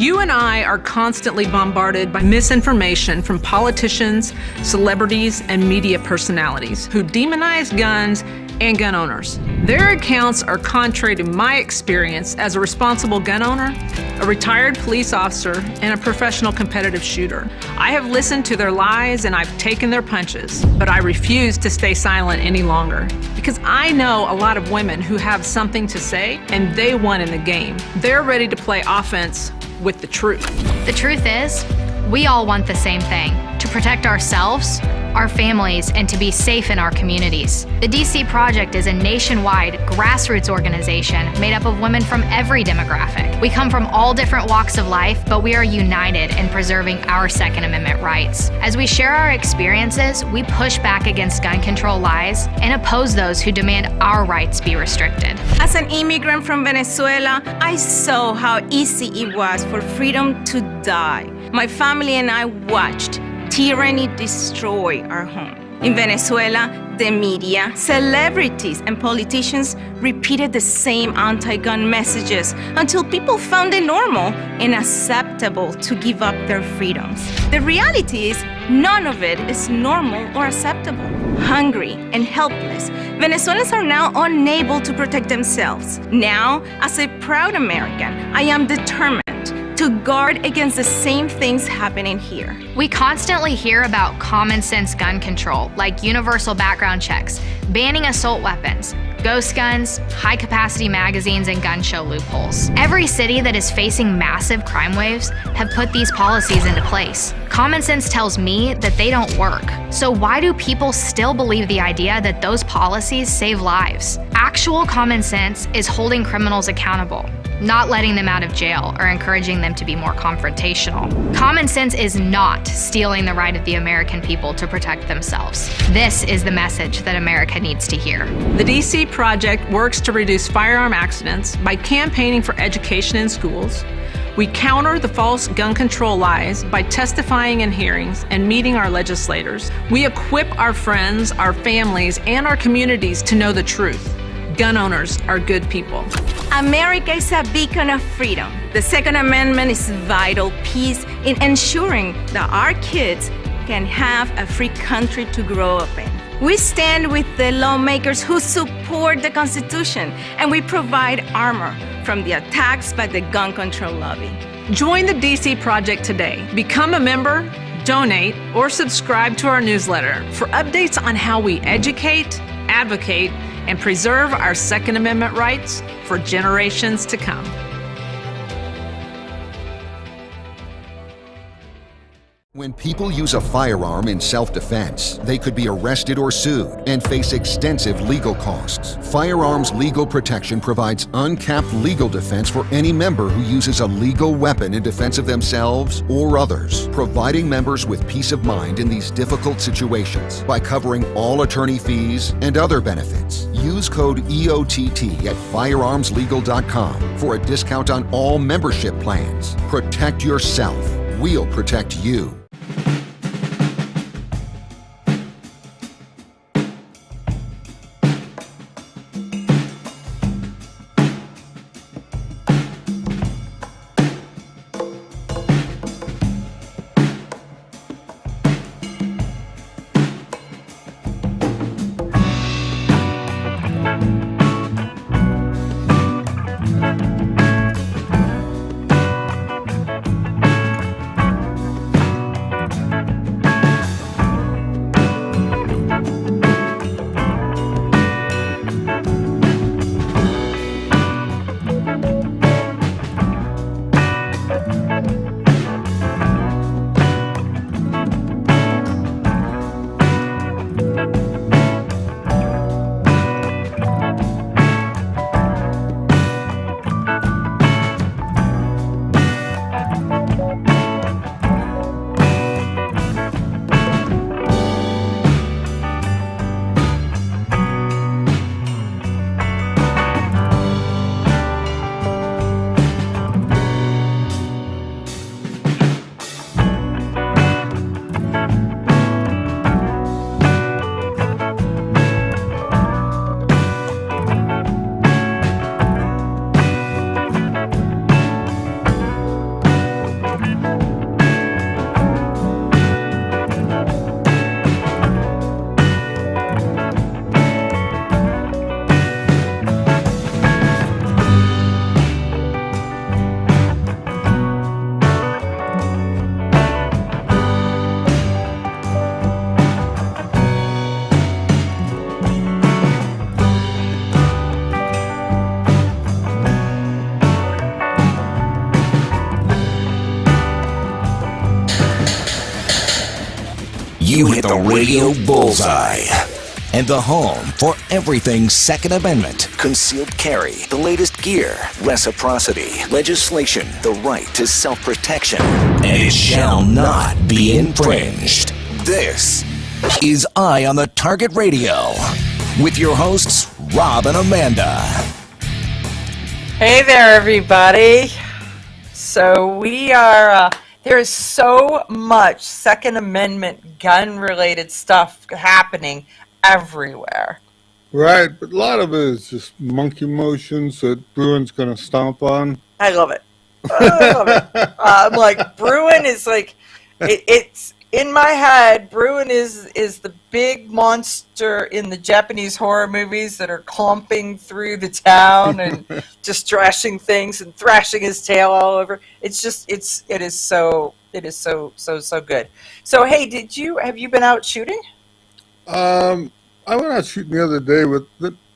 You and I are constantly bombarded by misinformation from politicians, celebrities, and media personalities who demonize guns and gun owners. Their accounts are contrary to my experience as a responsible gun owner, a retired police officer, and a professional competitive shooter. I have listened to their lies and I've taken their punches, but I refuse to stay silent any longer because I know a lot of women who have something to say and they won in the game. They're ready to play offense with the truth. The truth is, we all want the same thing: to protect ourselves, our families, and to be safe in our communities. The DC Project is a nationwide grassroots organization made up of women from every demographic. We come from all different walks of life, but we are united in preserving our Second Amendment rights. As we share our experiences, we push back against gun control lies and oppose those who demand our rights be restricted. As an immigrant from Venezuela, I saw how easy it was for freedom to die. My family and I watched tyranny destroy our home. In Venezuela, the media, celebrities, and politicians repeated the same anti-gun messages until people found it normal and acceptable to give up their freedoms. The reality is, none of it is normal or acceptable. Hungry and helpless, Venezuelans are now unable to protect themselves. Now, as a proud American, I am determined to guard against the same things happening here. We constantly hear about common sense gun control, like universal background checks, banning assault weapons, ghost guns, high-capacity magazines, and gun show loopholes. Every city that is facing massive crime waves have put these policies into place. Common sense tells me that they don't work. So why do people still believe the idea that those policies save lives? Actual common sense is holding criminals accountable, not letting them out of jail or encouraging them to be more confrontational. Common sense is not stealing the right of the American people to protect themselves. This is the message that America needs to hear. The DC Project works to reduce firearm accidents by campaigning for education in schools. We counter the false gun control lies by testifying in hearings and meeting our legislators. We equip our friends, our families, and our communities to know the truth. Gun owners are good people. America is a beacon of freedom. The Second Amendment is a vital piece in ensuring that our kids can have a free country to grow up in. We stand with the lawmakers who support the Constitution, and we provide armor from the attacks by the gun control lobby. Join the DC Project today. Become a member, donate, or subscribe to our newsletter for updates on how we educate, advocate, and preserve our Second Amendment rights for generations to come. When people use a firearm in self-defense, they could be arrested or sued and face extensive legal costs. Firearms Legal Protection provides uncapped legal defense for any member who uses a legal weapon in defense of themselves or others, providing members with peace of mind in these difficult situations by covering all attorney fees and other benefits. Use code EOTT at firearmslegal.com for a discount on all membership plans. Protect yourself. We'll protect you. You hit the radio bullseye. And the home for everything Second Amendment, concealed carry, the latest gear, reciprocity, legislation, the right to self-protection, and it shall not be infringed. This is Eye on the Target Radio with your hosts, Rob and Amanda. Hey there, everybody. So we are, there is so much Second Amendment gun-related stuff happening everywhere. Right, but a lot of it is just monkey motions that Bruin's going to stomp on. I love it. I love it. I'm like, Bruin is like, it's in my head, Bruin is the big monster in the Japanese horror movies that are clumping through the town and just thrashing things and thrashing his tail all over. It's just, it is so good. So, hey, have you been out shooting? I went out shooting the other day with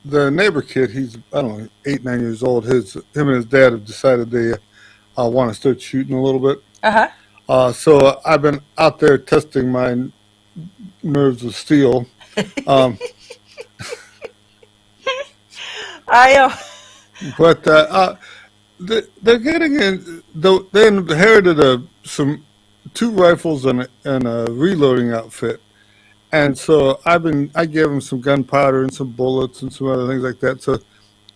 the neighbor kid. He's, I don't know, 8, 9 years old. Him and his dad have decided they want to start shooting a little bit. Uh-huh. So I've been out there testing my nerves of steel. But they're getting in. They inherited two rifles and a reloading outfit. And so I gave him some gunpowder and some bullets and some other things like that. So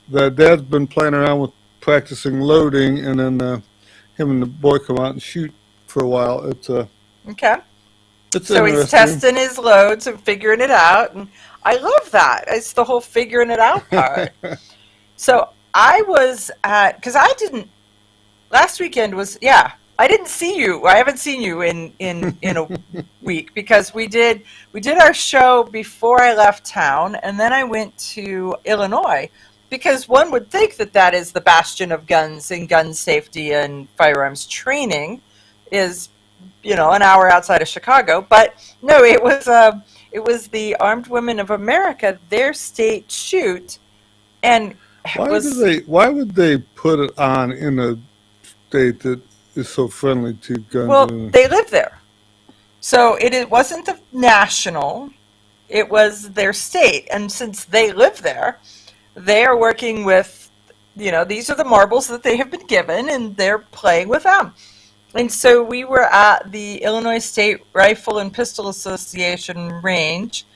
the dad's been playing around with practicing loading, and then him and the boy come out and shoot for a while. Okay. It's so he's testing his loads and figuring it out, and I love that. It's the whole figuring it out part. So I was because last weekend was, I didn't see you. I haven't seen you in a week because we did our show before I left town, and then I went to Illinois because one would think that is the bastion of guns and gun safety and firearms training is, an hour outside of Chicago. But no, it was the Armed Women of America, their state shoot, and why would they put it on in a state that is so friendly to guns? Well, they live there. So it wasn't the national, it was their state. And since they live there, they are working with, these are the marbles that they have been given, and they're playing with them. And so we were at the Illinois State Rifle and Pistol Association range,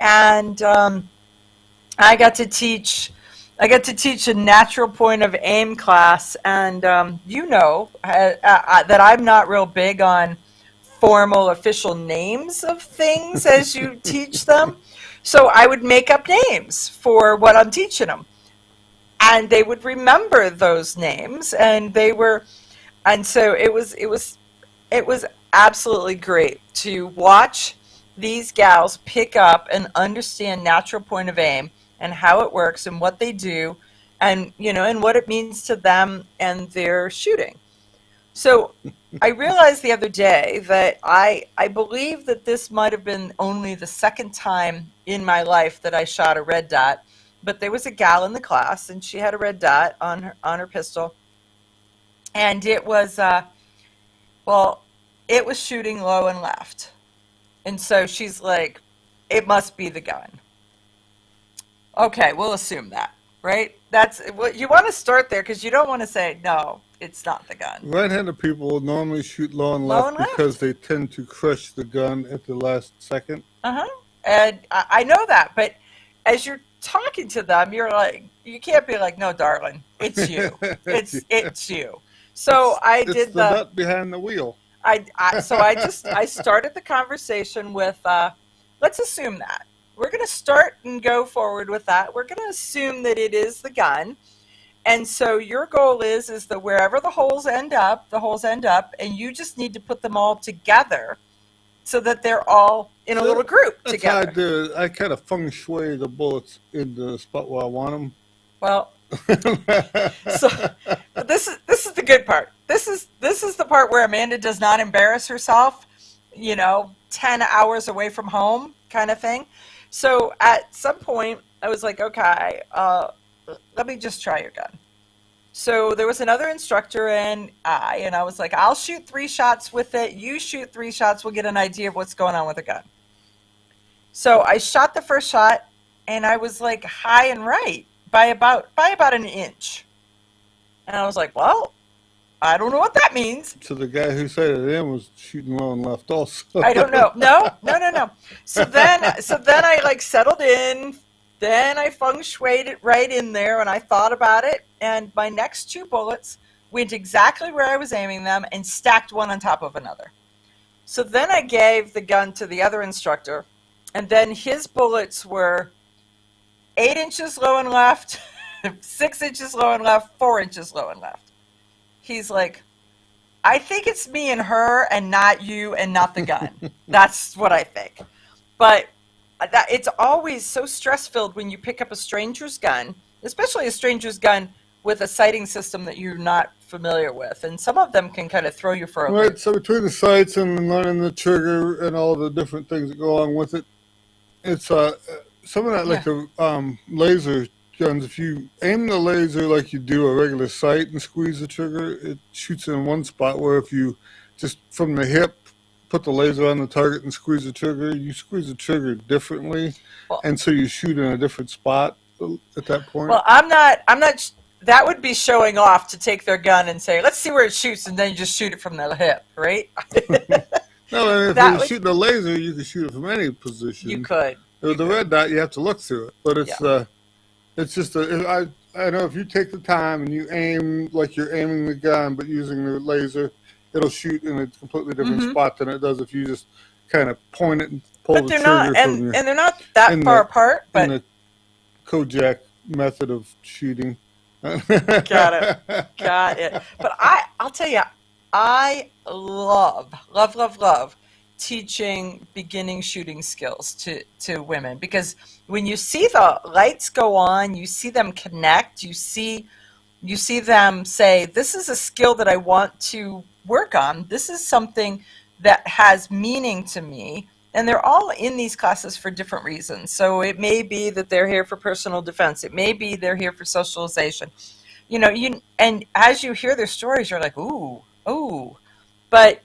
and I got to teach a natural point of aim class, and that I'm not real big on formal official names of things as you teach them. So I would make up names for what I'm teaching them, and they would remember those names, and so it was absolutely great to watch these gals pick up and understand natural point of aim and how it works and what they do, and and what it means to them and their shooting. So I realized the other day that I believe that this might have been only the second time in my life that I shot a red dot, but there was a gal in the class and she had a red dot on her pistol, and it was it was shooting low and left, and so she's like, it must be the gun. Okay, we'll assume that, right? That's what you want to start there, because you don't want to say, no, it's not the gun. Right-handed people normally shoot low and left because they tend to crush the gun at the last second. Uh-huh. And I know that, but as you're talking to them, you're like, you can't be like, no, darling, it's you. It's you. So it's the nut behind the wheel. I started the conversation with, let's assume that. We're going to start and go forward with that. We're going to assume that it is the gun. And so your goal is that wherever the holes end up, and you just need to put them all together so that they're all in a little group together. That's how I do it. I kind of feng shui the bullets in the spot where I want them. Well, so but this is the good part. This is the part where Amanda does not embarrass herself, 10 hours away from home kind of thing. So at some point, I was like, okay, let me just try your gun. So there was another instructor and I was like, I'll shoot 3 shots with it. You shoot 3 shots. We'll get an idea of what's going on with the gun. So I shot the first shot, and I was like high and right by about an inch. And I was like, well, I don't know what that means. So the guy who said it in was shooting low and left also. I don't know. No. So then I like settled in. Then I feng shuied it right in there, and I thought about it. And my next two bullets went exactly where I was aiming them and stacked one on top of another. So then I gave the gun to the other instructor, and then his bullets were 8 inches low and left, 6 inches low and left, 4 inches low and left. He's like, I think it's me and her and not you and not the gun. That's what I think. But it's always so stress-filled when you pick up a stranger's gun, especially a stranger's gun with a sighting system that you're not familiar with. And some of them can kind of throw you for a loop. Right, so between the sights and learning the trigger and all the different things that go along with it, it's some of that, like the laser guns, if you aim the laser like you do a regular sight and squeeze the trigger, it shoots in one spot, where if you just from the hip put the laser on the target and squeeze the trigger, you squeeze the trigger differently, and so you shoot in a different spot at that point. Well, I'm not that would be showing off to take their gun and say, let's see where it shoots, and then you just shoot it from the hip, right? No, and if you're shooting a laser, you can shoot it from any position. You could. With the red dot, you have to look through it, but it's just I know if you take the time and you aim like you're aiming the gun, but using the laser, it'll shoot in a completely different spot than it does if you just kind of point it and pull the trigger from your, and they're not that far apart, but in the Kojak method of shooting. Got it. But I'll tell you, I love teaching beginning shooting skills to women, because when you see the lights go on, you see them connect, you see them say, this is a skill that I want to work on. This is something that has meaning to me. And they're all in these classes for different reasons. So it may be that they're here for personal defense. It may be they're here for socialization. And as you hear their stories, you're like, ooh. But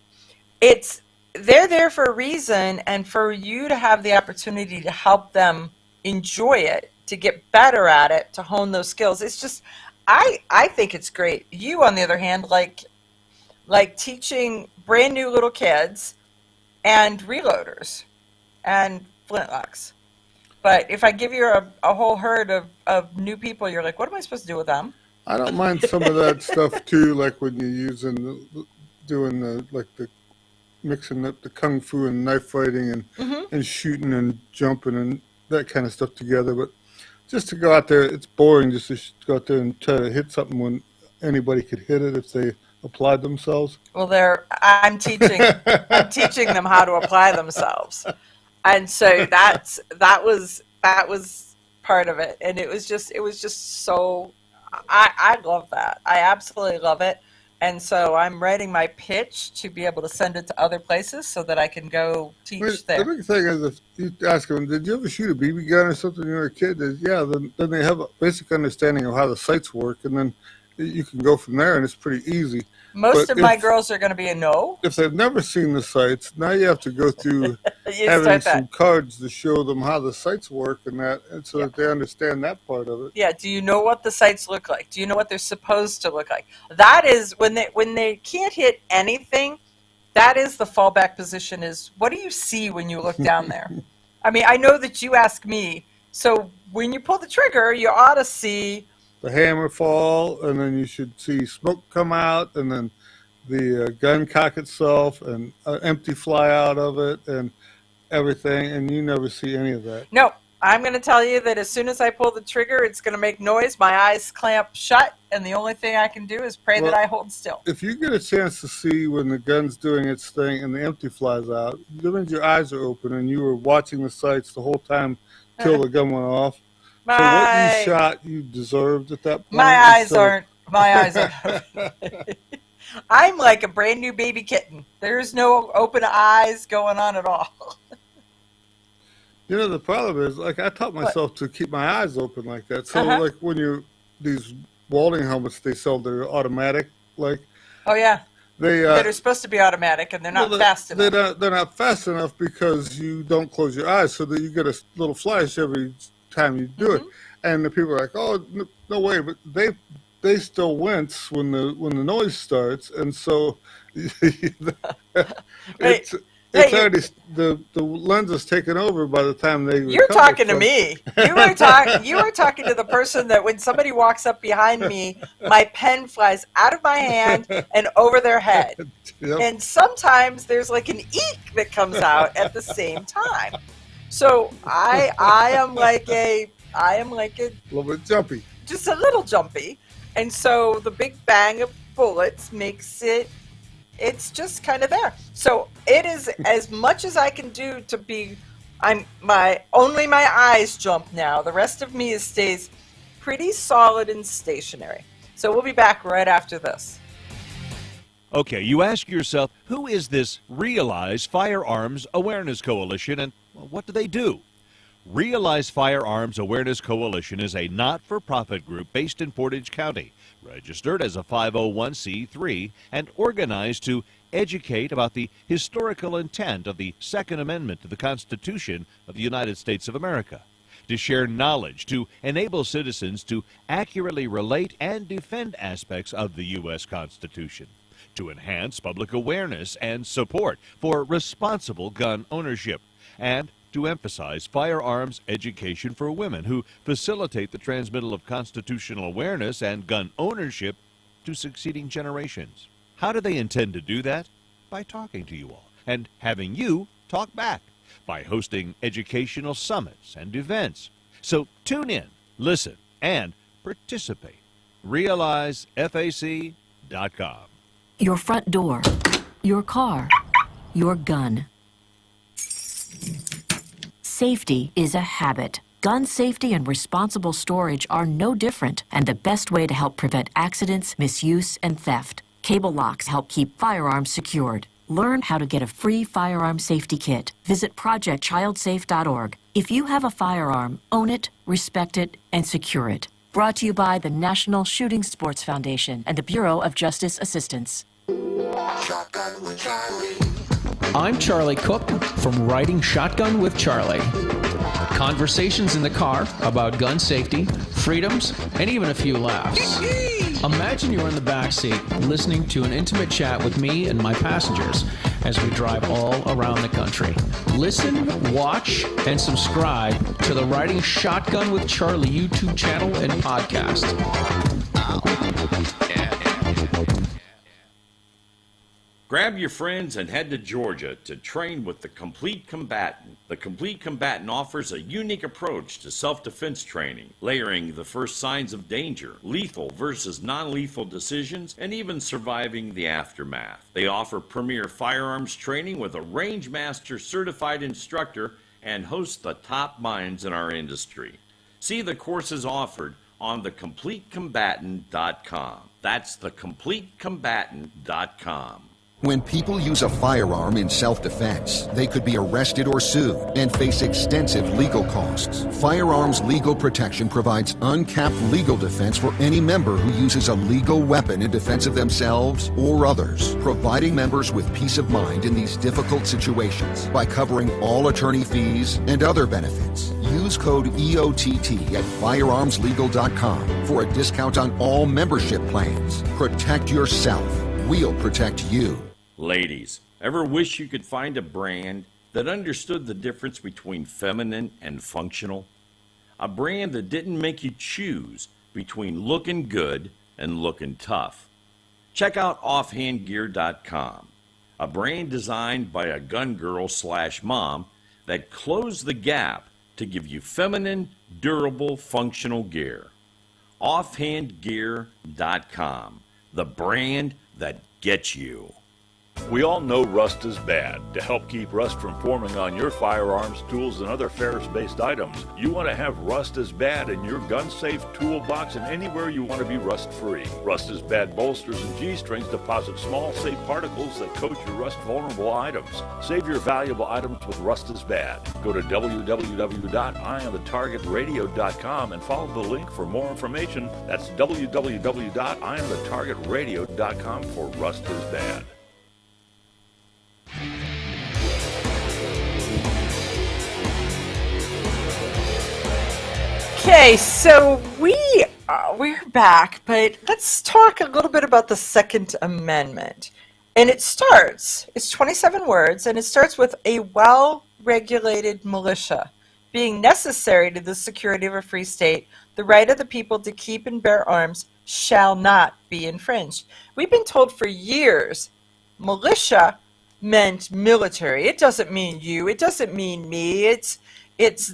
they're there for a reason, and for you to have the opportunity to help them enjoy it, to get better at it, to hone those skills. It's just, I think it's great. You, on the other hand, like teaching brand new little kids and reloaders and flintlocks. But if I give you a whole herd of new people, you're like, what am I supposed to do with them? I don't mind some of that stuff too, like when you're doing the mixing up the kung fu and knife fighting and shooting and jumping and that kind of stuff together. But just to go out there, it's boring just to go out there and try to hit something when anybody could hit it if they applied themselves. Well, I'm teaching them how to apply themselves, and so that was part of it, and it was just so I love that. I absolutely love it, and so I'm writing my pitch to be able to send it to other places so that I can go teach there. The big thing is, if you ask them, did you ever shoot a BB gun or something when you were a kid? Then they have a basic understanding of how the sights work, and then you can go from there, and it's pretty easy. Most of my girls are going to be a no. If they've never seen the sights, now you have to go through having some cards to show them how the sights work and so that they understand that part of it. Yeah. Do you know what the sights look like? Do you know what they're supposed to look like? That is when they can't hit anything. That is the fallback position. Is what do you see when you look down there? I mean, I know that you ask me. So when you pull the trigger, you ought to see the hammer fall, and then you should see smoke come out, and then the gun cock itself, and empty fly out of it, and everything, and you never see any of that. No, I'm going to tell you that as soon as I pull the trigger, it's going to make noise, my eyes clamp shut, and the only thing I can do is pray that I hold still. If you get a chance to see when the gun's doing its thing and the empty flies out, that means your eyes are open, and you were watching the sights the whole time till the gun went off. So what you shot, you deserved at that point. My eyes aren't. I'm like a brand new baby kitten. There's no open eyes going on at all. The problem is, like, I taught myself to keep my eyes open like that. So, like, when these welding helmets they sell, they're automatic, like. Oh, yeah. that are supposed to be automatic, and they're not fast enough. They're not fast enough because you don't close your eyes, so that you get a little flash every time you do it. And the people are like, "Oh, no way!" But they still wince when the noise starts, and so it's already the lens is taken over by the time they. You're talking to me. You were talking to the person that when somebody walks up behind me, my pen flies out of my hand and over their head. Yep. And sometimes there's like an eek that comes out at the same time. So I am like a little bit jumpy. Just a little jumpy. And so the big bang of bullets makes it's just kind of there. So it is as much as I can do to be, only my eyes jump now. The rest of me stays pretty solid and stationary. So we'll be back right after this. Okay, you ask yourself, who is this Realize Firearms Awareness Coalition, and what do they do? Realize Firearms Awareness Coalition is a not-for-profit group based in Portage County, registered as a 501c3 and organized to educate about the historical intent of the Second Amendment to the Constitution of the United States of America, to share knowledge, to enable citizens to accurately relate and defend aspects of the U.S. Constitution, to enhance public awareness and support for responsible gun ownership, and to emphasize firearms education for women who facilitate the transmittal of constitutional awareness and gun ownership to succeeding generations. How do they intend to do that? By talking to you all and having you talk back, by hosting educational summits and events. So tune in, listen, and participate. RealizeFAC.com. Your front door, your car, your gun. Safety is a habit. Gun safety and responsible storage are no different, and the best way to help prevent accidents, misuse, and theft. Cable locks help keep firearms secured. Learn how to get a free firearm safety kit. Visit projectchildsafe.org. If you have a firearm, own it, respect it, and secure it. Brought to you by the National Shooting Sports Foundation and the Bureau of Justice Assistance. I'm Charlie Cook from Riding Shotgun with Charlie. Conversations in the car about gun safety, freedoms, and even a few laughs. Imagine you're in the back seat listening to an intimate chat with me and my passengers as we drive all around the country. Listen, watch, and subscribe to the Riding Shotgun with Charlie YouTube channel and podcast. Grab your friends and head to Georgia to train with the Complete Combatant. The Complete Combatant offers a unique approach to self-defense training, layering the first signs of danger, lethal versus non-lethal decisions, and even surviving the aftermath. They offer premier firearms training with a Range Master certified instructor and host the top minds in our industry. See the courses offered on thecompletecombatant.com. That's thecompletecombatant.com. When people use a firearm in self-defense, they could be arrested or sued and face extensive legal costs. Firearms Legal Protection provides uncapped legal defense for any member who uses a legal weapon in defense of themselves or others, providing members with peace of mind in these difficult situations by covering all attorney fees and other benefits. Use code EOTT at firearmslegal.com for a discount on all membership plans. Protect yourself. We'll protect you. Ladies, ever wish you could find a brand that understood the difference between feminine and functional? A brand that didn't make you choose between looking good and looking tough. Check out offhandgear.com, a brand designed by a gun girl / mom that closed the gap to give you feminine, durable, functional gear. Offhandgear.com, the brand that gets you. We all know rust is bad. To help keep rust from forming on your firearms, tools, and other ferrous-based items, you want to have Rust is Bad in your gun-safe toolbox and anywhere you want to be rust-free. Rust is Bad bolsters and G-strings deposit small, safe particles that coat your rust-vulnerable items. Save your valuable items with Rust is Bad. Go to www.eyeonthetargetradio.com and follow the link for more information. That's www.eyeonthetargetradio.com for Rust is Bad. Okay, so we're back, but let's talk a little bit about the Second Amendment. And it's 27 words, and it starts with a well-regulated militia being necessary to the security of a free state. The right of the people to keep and bear arms shall not be infringed. We've been told for years militia meant military. It doesn't mean you. It doesn't mean me. It's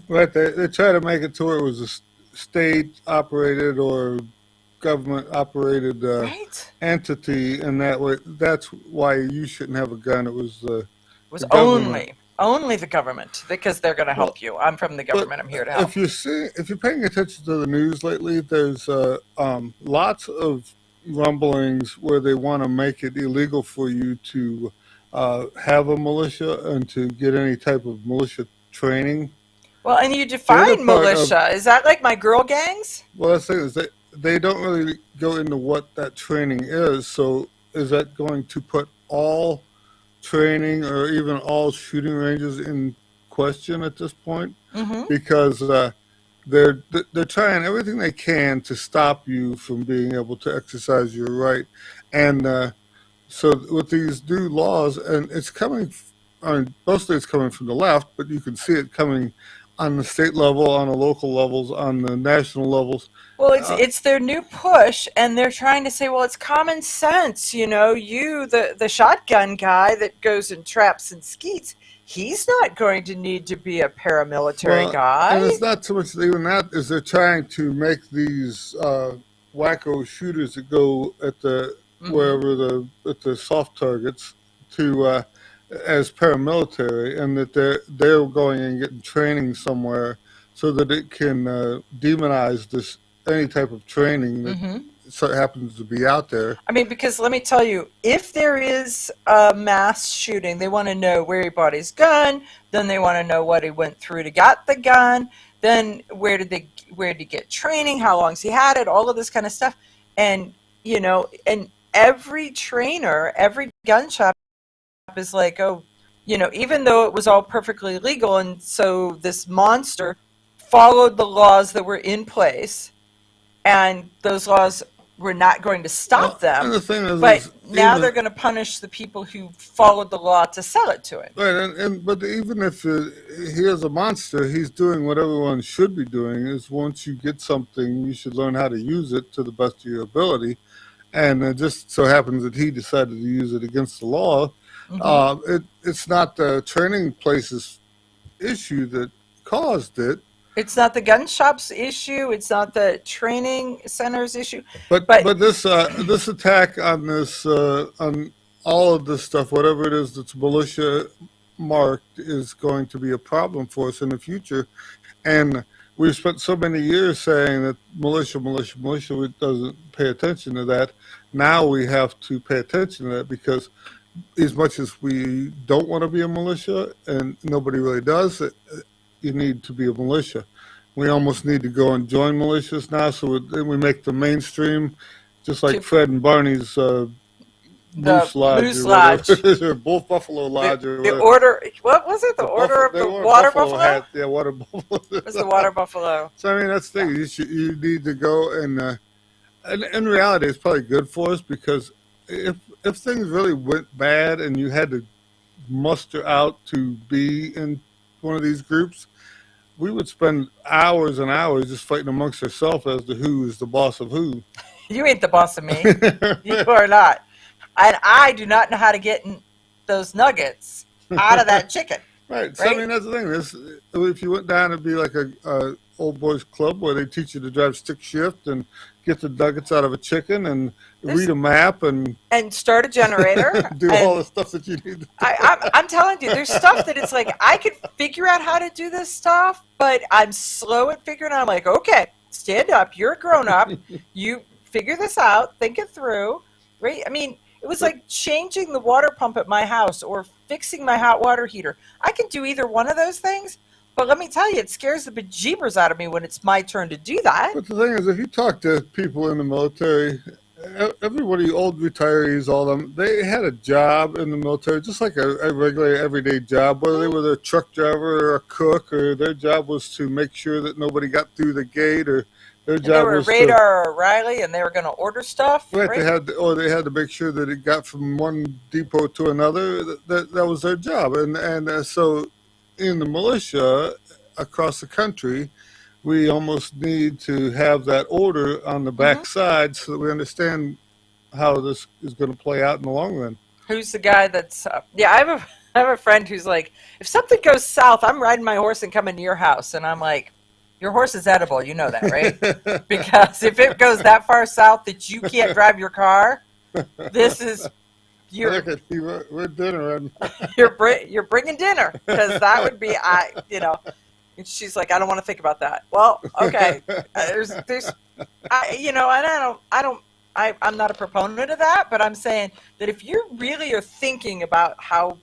right. They try to make it to where it was a state-operated or government-operated entity, and that way, that's why you shouldn't have a gun. It was only the government, because they're going to help you. I'm from the government. I'm here to help. If you're paying attention to the news lately, there's lots of rumblings where they want to make it illegal for you to have a militia and to get any type of militia training. Well, and you define militia. Is that like my girl gangs? Well, that's the thing is that they don't really go into what that training is. So is that going to put all training or even all shooting ranges in question at this point? Mm-hmm. Because they're trying everything they can to stop you from being able to exercise your right. And so with these new laws, and it's coming, mostly it's coming from the left, but you can see it coming on the state level, on the local levels, on the national levels. Well, it's their new push, and they're trying to say, well, it's common sense. You know, the shotgun guy that goes and traps and skeets, he's not going to need to be a paramilitary guy. And it's not so much even that, is they're trying to make these wacko shooters that go at the wherever at the soft targets to as paramilitary, and that they're going and getting training somewhere so that it can demonize this any type of training that happens to be out there. I mean, because let me tell you, if there is a mass shooting, they want to know where he bought his gun, then they want to know what he went through to get the gun, then where did he get training, how long's he had it, all of this kind of stuff. And you know, and every trainer, every gun shop is like, oh, you know, even though it was all perfectly legal, and so this monster followed the laws that were in place, and those laws were not going to stop them. And the thing is, but now they're going to punish the people who followed the law to sell it to him. Right, but even if he is a monster, he's doing what everyone should be doing. Is once you get something, you should learn how to use it to the best of your ability. And it just so happens that he decided to use it against the law. It's not the training place's issue that caused it. It's not the gun shop's issue. It's not the training center's issue. But this attack on this on all of this stuff, whatever it is that's militia marked, is going to be a problem for us in the future. And we've spent so many years saying that militia doesn't pay attention to that. Now we have to pay attention to that, because as much as we don't want to be a militia, and nobody really does, you need to be a militia. We almost need to go and join militias now, so we make the mainstream, just like Fred and Barney's Moose Lodge. Or Wolf Buffalo Lodge. The order, what was it? The Order of the Water Buffalo? Yeah, Water Buffalo. It was the Water Buffalo. So, I mean, that's the thing. You need to go and in reality, it's probably good for us, because if things really went bad and you had to muster out to be in one of these groups, we would spend hours and hours just fighting amongst ourselves as to who is the boss of who. You ain't the boss of me. You are not. And I do not know how to get those nuggets out of that chicken. Right. So, I mean, that's the thing. If you went down, it'd be like old boys club where they teach you to drive stick shift and get the nuggets out of a chicken and read a map and start a generator. do all the stuff that you need to do. I'm telling you, there's stuff that it's like, I could figure out how to do this stuff, but I'm slow at figuring out. I'm like, okay, stand up. You're a grown up. You figure this out. Think it through. Right? I mean, it was like changing the water pump at my house or fixing my hot water heater. I can do either one of those things, but let me tell you, it scares the bejeebers out of me when it's my turn to do that. But the thing is, if you talk to people in the military, everybody, old retirees, all of them, they had a job in the military, just like a regular everyday job, whether they were a truck driver or a cook, or their job was to make sure that nobody got through the gate, or their job they were was Radar or Riley, and they were going to order stuff. Right, they had to make sure that it got from one depot to another. That was their job, and so in the militia across the country, we almost need to have that order on the backside so that we understand how this is going to play out in the long run. Who's the guy that's I have a friend who's like, if something goes south, I'm riding my horse and coming to your house, and I'm like, your horse is edible, you know that, right? Because if it goes that far south that you can't drive your car, this is we're dinner. You're bringing dinner, because that would be And she's like, I don't want to think about that. Well, okay, I'm not a proponent of that, but I'm saying that if you really are thinking about how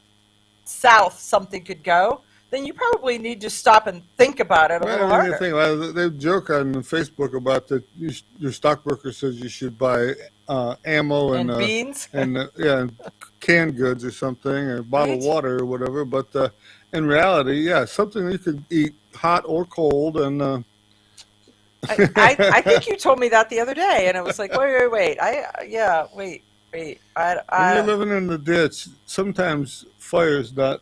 south something could go, then you probably need to stop and think about it a little harder. They joke on Facebook about that your stockbroker says you should buy ammo and beans and canned goods or something, or bottled water or whatever. But in reality, something you could eat hot or cold. And I think you told me that the other day, and it was like, wait. When you're living in the ditch, sometimes fire is not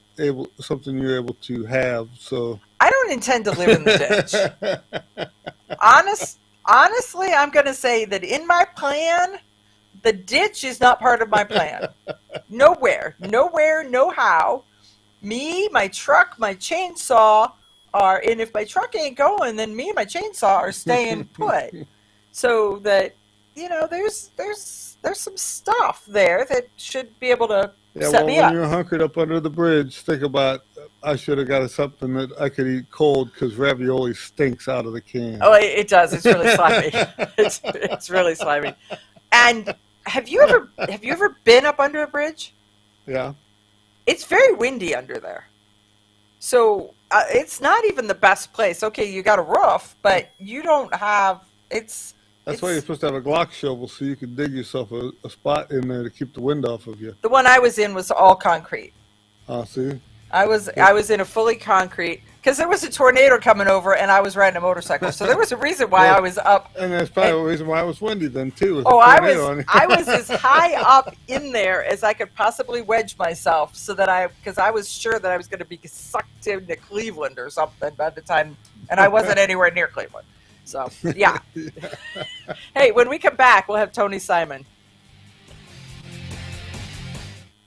something you're able to have. So I don't intend to live in the ditch. Honestly, I'm going to say that in my plan, the ditch is not part of my plan. Nowhere, no how. Me, my truck, my chainsaw are, and if my truck ain't going, then me and my chainsaw are staying put. So that, there's some stuff there that should be able to set me up. When you're hunkered up under the bridge, think about, I should have got something that I could eat cold, because ravioli stinks out of the can. Oh, it does. It's really slimy. It's really slimy. And have you ever been up under a bridge? Yeah. It's very windy under there. So it's not even the best place. Okay, you got a roof, but you don't have, That's why you're supposed to have a Glock shovel, so you can dig yourself a spot in there to keep the wind off of you. The one I was in was all concrete. See? I was in a fully concrete, because there was a tornado coming over, and I was riding a motorcycle. So there was a reason why I was up. And that's probably the reason why it was windy then, too. I was as high up in there as I could possibly wedge myself, because I was sure that I was going to be sucked into Cleveland or something by the time, and I wasn't anywhere near Cleveland. So, yeah. Hey, when we come back, we'll have Tony Simon.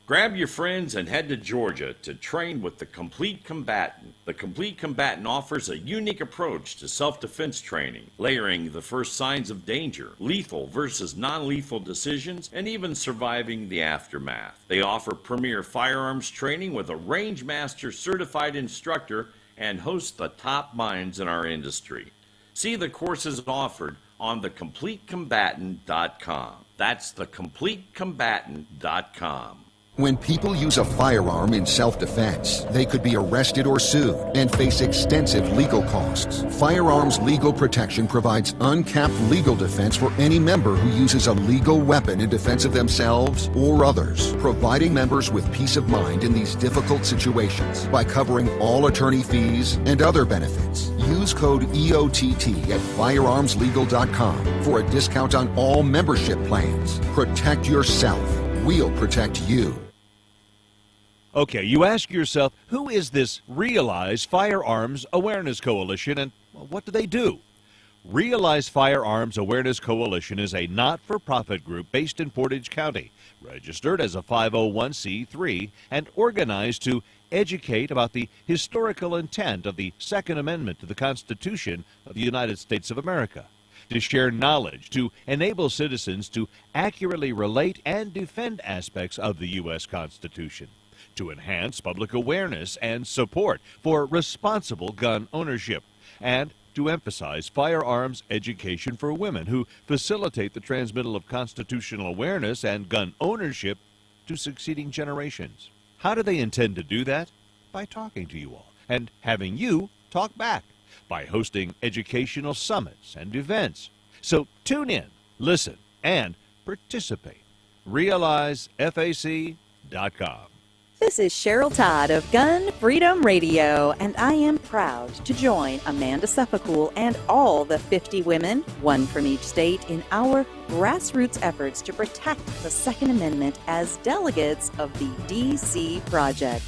Grab your friends and head to Georgia to train with the Complete Combatant. The Complete Combatant offers a unique approach to self-defense training, layering the first signs of danger, lethal versus non-lethal decisions, and even surviving the aftermath. They offer premier firearms training with a Range Master certified instructor and host the top minds in our industry. See the courses offered on thecompletecombatant.com. That's thecompletecombatant.com. When people use a firearm in self-defense, they could be arrested or sued and face extensive legal costs. Firearms Legal Protection provides uncapped legal defense for any member who uses a legal weapon in defense of themselves or others, providing members with peace of mind in these difficult situations by covering all attorney fees and other benefits. Use code EOTT at firearmslegal.com for a discount on all membership plans. Protect yourself. We'll protect you. Okay, you ask yourself, who is this Realize Firearms Awareness Coalition, and what do they do? Realize Firearms Awareness Coalition is a not-for-profit group based in Portage County, registered as a 501c3 and organized to educate about the historical intent of the Second Amendment to the Constitution of the United States of America, to share knowledge, to enable citizens to accurately relate and defend aspects of the U.S. Constitution, to enhance public awareness and support for responsible gun ownership, and to emphasize firearms education for women who facilitate the transmittal of constitutional awareness and gun ownership to succeeding generations. How do they intend to do that? By talking to you all and having you talk back, by hosting educational summits and events. So tune in, listen, and participate. RealizeFAC.com. This is Cheryl Todd of Gun Freedom Radio, and I am proud to join Amanda Suffolcool and all the 50 women, one from each state, in our grassroots efforts to protect the Second Amendment as delegates of the DC Project.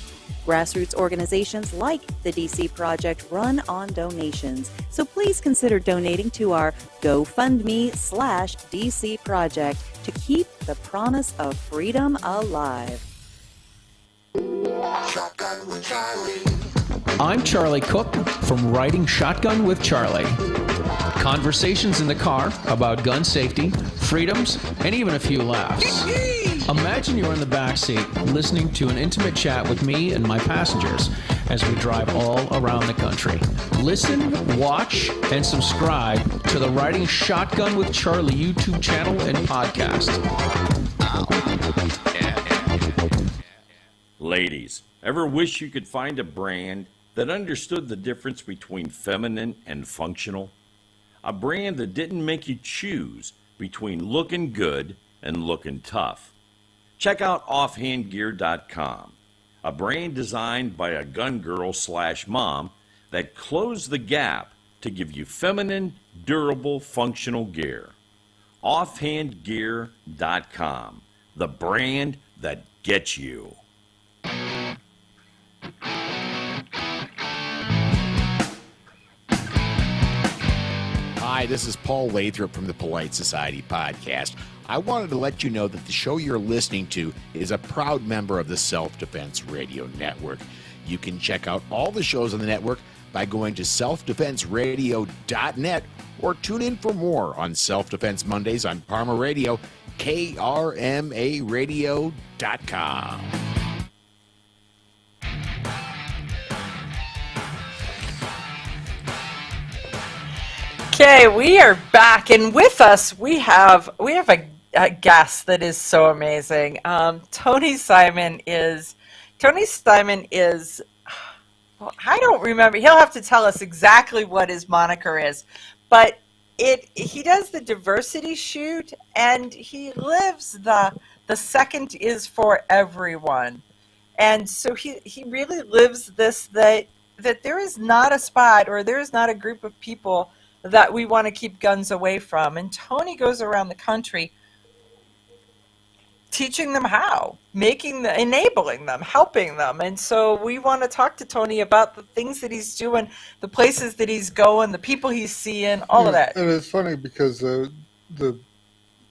Grassroots organizations like the DC Project run on donations, so please consider donating to our GoFundMe/DC Project to keep the promise of freedom alive. Shotgun with Charlie. I'm Charlie Cook from Riding Shotgun with Charlie. Conversations in the car about gun safety, freedoms, and even a few laughs. Imagine you're in the back seat listening to an intimate chat with me and my passengers as we drive all around the country. Listen, watch, and subscribe to the Riding Shotgun with Charlie YouTube channel and podcast. Ladies, ever wish you could find a brand that understood the difference between feminine and functional? A brand that didn't make you choose between looking good and looking tough. Check out offhandgear.com, a brand designed by a gun girl/mom that closed the gap to give you feminine, durable, functional gear. Offhandgear.com, the brand that gets you. Hi, this is Paul Lathrop from the Polite Society podcast. I wanted to let you know that the show you're listening to is a proud member of the Self-Defense Radio Network. You can check out all the shows on the network by going to selfdefenseradio.net or tune in for more on Self-Defense Mondays on Parma Radio, krmaradio.com. Okay, we are back, and with us we have a guest that is so amazing. Tony Simon is. Well, I don't remember. He'll have to tell us exactly what his moniker is, but he does the diversity shoot, and he lives the second is for everyone, and so he really lives this that there is not a spot or there is not a group of people that we want to keep guns away from. And Tony goes around the country teaching them how, enabling them, helping them. And so we want to talk to Tony about the things that he's doing, the places that he's going, the people he's seeing, all of that. And it's funny because the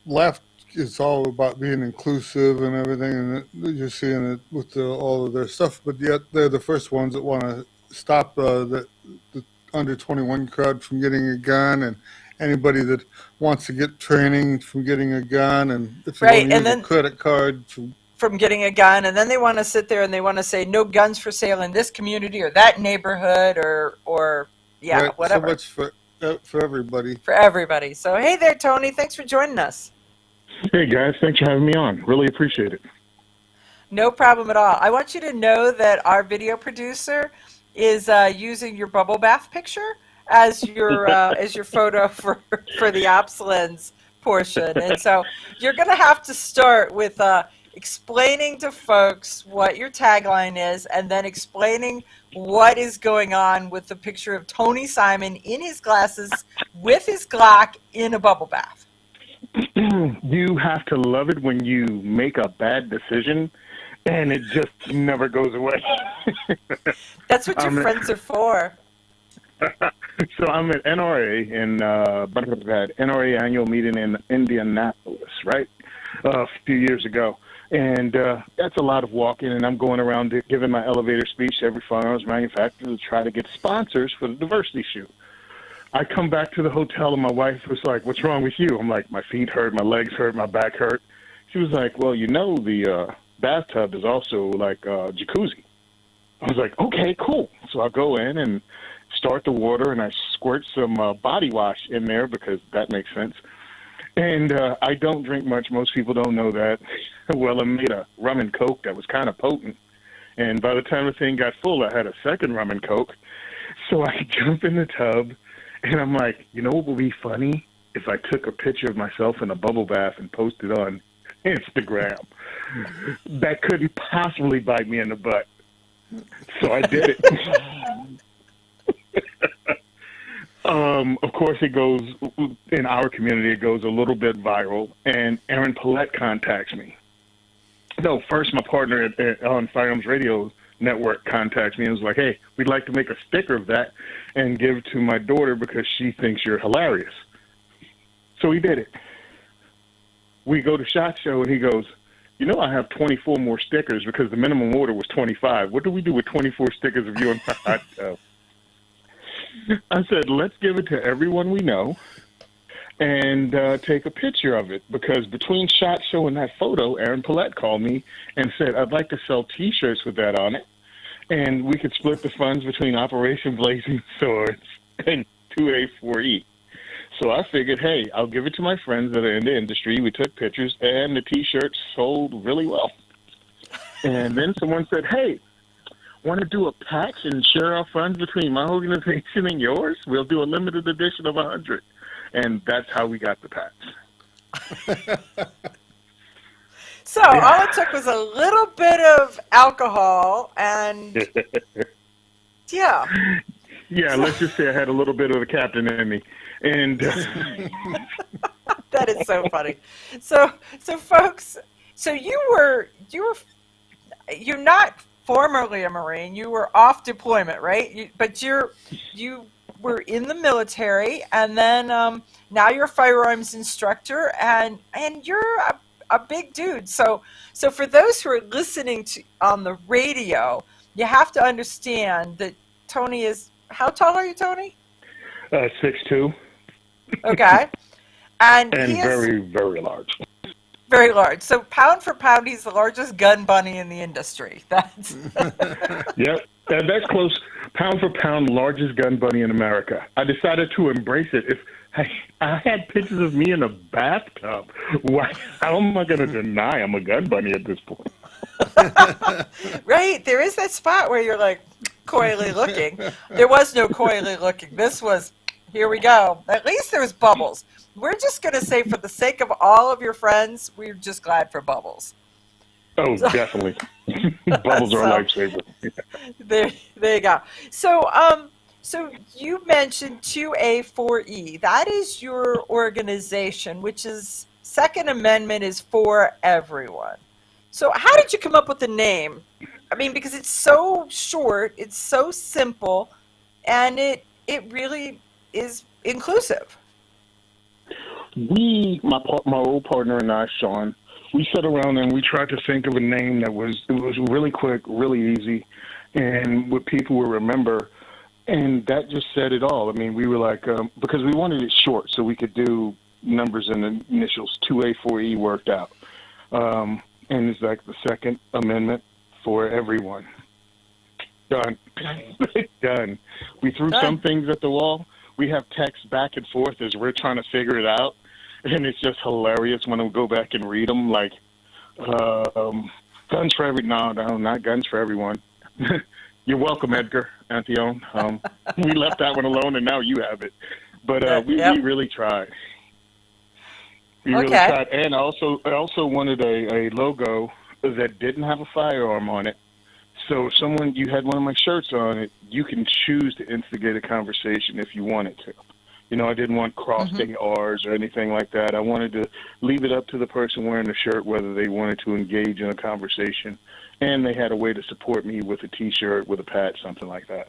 left is all about being inclusive and everything, and you're seeing it with all of their stuff, but yet they're the first ones that want to stop the under 21 crowd from getting a gun, and anybody that wants to get training from getting a gun, and if you want to use a credit card from getting a gun, and then they want to sit there and they want to say no guns for sale in this community or that neighborhood or right, whatever. So much for everybody. For everybody. So hey there, Tony. Thanks for joining us. Hey guys, thanks for having me on. Really appreciate it. No problem at all. I want you to know that our video producer is using your bubble bath picture as your photo for the ops lens portion, and so you're going to have to start with explaining to folks what your tagline is, and then explaining what is going on with the picture of Tony Simon in his glasses with his Glock in a bubble bath. You have to love it when you make a bad decision and it just never goes away. That's what your friends are for. So I'm at NRA in NRA annual meeting in Indianapolis, right? A few years ago. And that's a lot of walking, and I'm going around giving my elevator speech to every firearms manufacturer to try to get sponsors for the diversity shoot. I come back to the hotel, and my wife was like, "What's wrong with you?" I'm like, "My feet hurt, my legs hurt, my back hurt." She was like, "Well, you know, the bathtub is also like a jacuzzi." I was like, "Okay, cool." So I go in and start the water, and I squirt some body wash in there because that makes sense. And I don't drink much. Most people don't know that. Well, I made a rum and Coke that was kind of potent. And by the time the thing got full, I had a second rum and Coke. So I jump in the tub, and I'm like, you know what would be funny? If I took a picture of myself in a bubble bath and posted on Instagram. That couldn't possibly bite me in the butt. So I did it. Of course, it goes, in our community, it goes a little bit viral, and Aaron Paulette contacts me. No, first my partner on Firearms Radio Network contacts me and was like, "Hey, we'd like to make a sticker of that and give it to my daughter because she thinks you're hilarious." So he did it. We go to SHOT Show, and he goes, "You know, I have 24 more stickers because the minimum order was 25. What do we do with 24 stickers of you in my hot tub?" I said, "Let's give it to everyone we know and take a picture of it," because between SHOT Show and that photo, Aaron Paulette called me and said, "I'd like to sell T-shirts with that on it, and we could split the funds between Operation Blazing Swords and 2A4E." So I figured, hey, I'll give it to my friends that are in the industry. We took pictures, and the T-shirts sold really well. And then someone said, "Hey, want to do a patch and share our funds between my organization and yours? We'll do a limited edition of 100. And that's how we got the patch. So all it took was a little bit of alcohol and yeah. Yeah, let's just say I had a little bit of the captain in me. And that is so funny. So folks, so you're not formerly a Marine. You were off deployment, right? But you were in the military, and then now you're a firearms instructor, and you're a big dude. So for those who are listening to on the radio, you have to understand that Tony is. How tall are you, Tony? 6'2". Okay, and he is very, very large. Very large. So pound for pound, he's the largest gun bunny in the industry. That's Yep, that's close. Pound for pound, largest gun bunny in America. I decided to embrace it. If I had pictures of me in a bathtub, how am I going to deny I'm a gun bunny at this point? Right. There is that spot where you're like coyly looking. There was no coyly looking. This was, here we go. At least there was Bubbles. We're just going to say, for the sake of all of your friends, we're just glad for Bubbles. Oh, definitely. Bubbles are a lifesaver. There you go. So you mentioned 2A4E. That is your organization, which is Second Amendment is for everyone. So how did you come up with the name? I mean, because it's so short, it's so simple, and it really is inclusive. My old partner and I, Sean, we sat around and we tried to think of a name that was really quick, really easy, and what people would remember. And that just said it all. I mean, we were like, because we wanted it short so we could do numbers and the initials. 2A4E worked out. And it's like the Second Amendment for everyone. Done. Done. We threw some things at the wall. We have text back and forth as we're trying to figure it out. And it's just hilarious when I go back and read them, like, guns for no, not guns for everyone. You're welcome, Edgar Antion. We left that one alone, and now you have it. But we really tried. We really tried. And I also wanted a logo that didn't have a firearm on it. So if you had one of my shirts on it, you can choose to instigate a conversation if you wanted to. You know, I didn't want crossing R's or anything like that. I wanted to leave it up to the person wearing the shirt whether they wanted to engage in a conversation. And they had a way to support me with a T-shirt, with a patch, something like that.